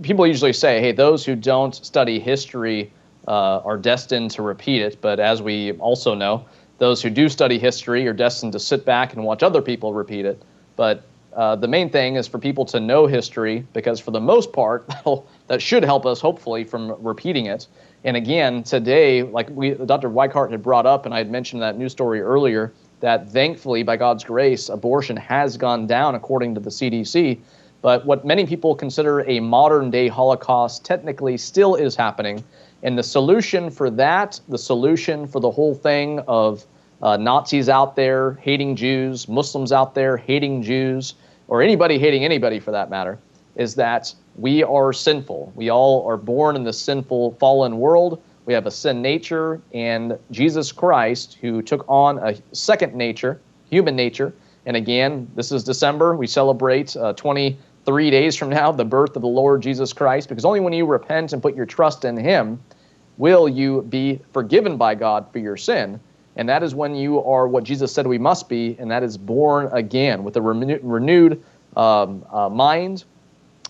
people usually say, hey, those who don't study history are destined to repeat it. But as we also know, those who do study history are destined to sit back and watch other people repeat it. But the main thing is for people to know history, because for the most part, that should help us, hopefully, from repeating it. And again, today, like Dr. Weikart had brought up, and I had mentioned that news story earlier, that thankfully, by God's grace, abortion has gone down according to the CDC. But what many people consider a modern-day Holocaust technically still is happening. And the solution for that, the solution for the whole thing of Nazis out there hating Jews, Muslims out there hating Jews, or anybody hating anybody for that matter, is that we are sinful. We all are born in this sinful, fallen world. We have a sin nature, and Jesus Christ, who took on a second nature, human nature. And again, this is December. We celebrate 23 days from now, the birth of the Lord Jesus Christ, because only when you repent and put your trust in him will you be forgiven by God for your sin. And that is when you are what Jesus said we must be, and that is born again with a renewed mind,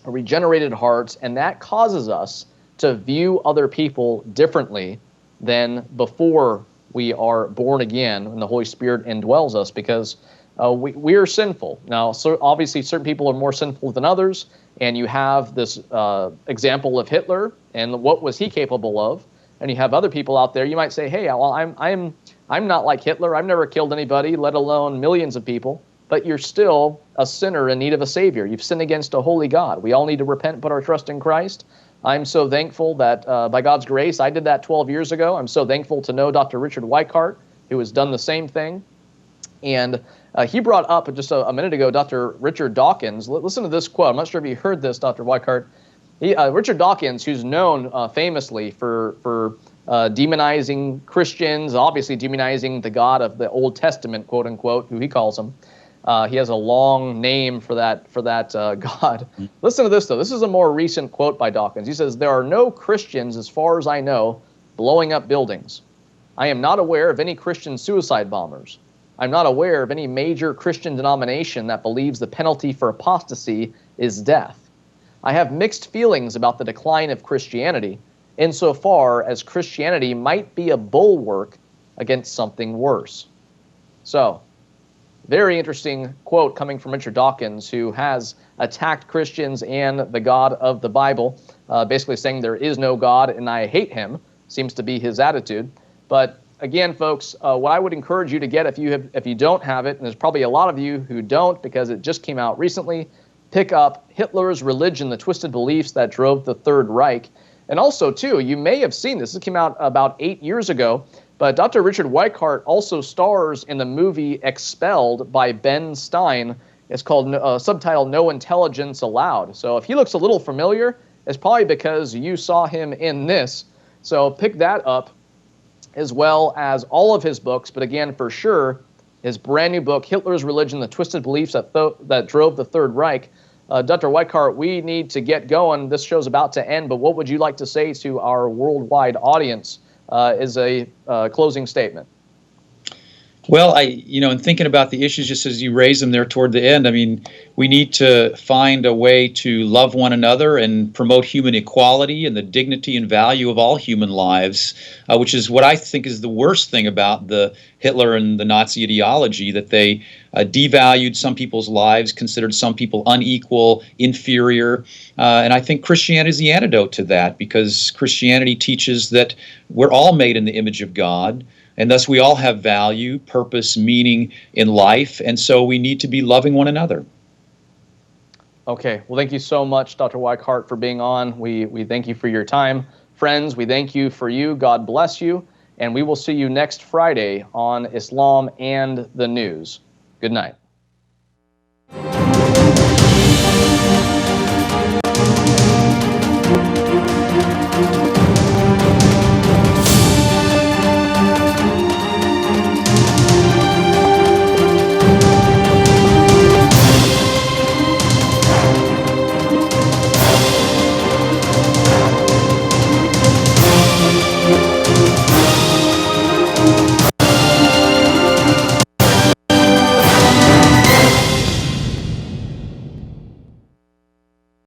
a regenerated heart, and that causes us to view other people differently than before we are born again and the Holy Spirit indwells us, because we are sinful. Now, so obviously certain people are more sinful than others, and you have this example of Hitler, and what was he capable of? And you have other people out there, you might say, hey, well, I'm not like Hitler. I've never killed anybody, let alone millions of people. But you're still a sinner in need of a Savior. You've sinned against a holy God. We all need to repent and put our trust in Christ. I'm so thankful that by God's grace, I did that 12 years ago. I'm so thankful to know Dr. Richard Weikart, who has done the same thing. And he brought up just a minute ago Dr. Richard Dawkins. Listen to this quote. I'm not sure if you heard this, Dr. Weikart. Richard Dawkins, who's known famously for demonizing Christians, obviously demonizing the God of the Old Testament, quote unquote, who he calls him. He has a long name for that God. Listen to this, though. This is a more recent quote by Dawkins. He says, there are no Christians, as far as I know, blowing up buildings. I am not aware of any Christian suicide bombers. I'm not aware of any major Christian denomination that believes the penalty for apostasy is death. I have mixed feelings about the decline of Christianity, insofar as Christianity might be a bulwark against something worse. So, very interesting quote coming from Richard Dawkins, who has attacked Christians and the God of the Bible, basically saying there is no God and I hate him, seems to be his attitude. But again, folks, what I would encourage you to get if you don't have it, and there's probably a lot of you who don't because it just came out recently, pick up Hitler's Religion, the Twisted Beliefs That Drove the Third Reich. And also, too, you may have seen this. This came out about 8 years ago. But Dr. Richard Weikart also stars in the movie Expelled by Ben Stein. It's called subtitled No Intelligence Allowed. So if he looks a little familiar, it's probably because you saw him in this. So pick that up, as well as all of his books. But again, for sure, his brand new book, Hitler's Religion, The Twisted Beliefs that Drove the Third Reich. Dr. Weikart, we need to get going. This show's about to end, but what would you like to say to our worldwide audience as a closing statement? Well, in thinking about the issues, just as you raise them there toward the end, I mean, we need to find a way to love one another and promote human equality and the dignity and value of all human lives, which is what I think is the worst thing about the Hitler and the Nazi ideology, that they devalued some people's lives, considered some people unequal, inferior. And I think Christianity is the antidote to that, because Christianity teaches that we're all made in the image of God. And thus we all have value, purpose, meaning in life, and so we need to be loving one another. Okay, well, thank you so much, Dr. Weikart, for being on. We thank you for your time. Friends, we thank you for you. God bless you, and we will see you next Friday on Islam and the News. Good night.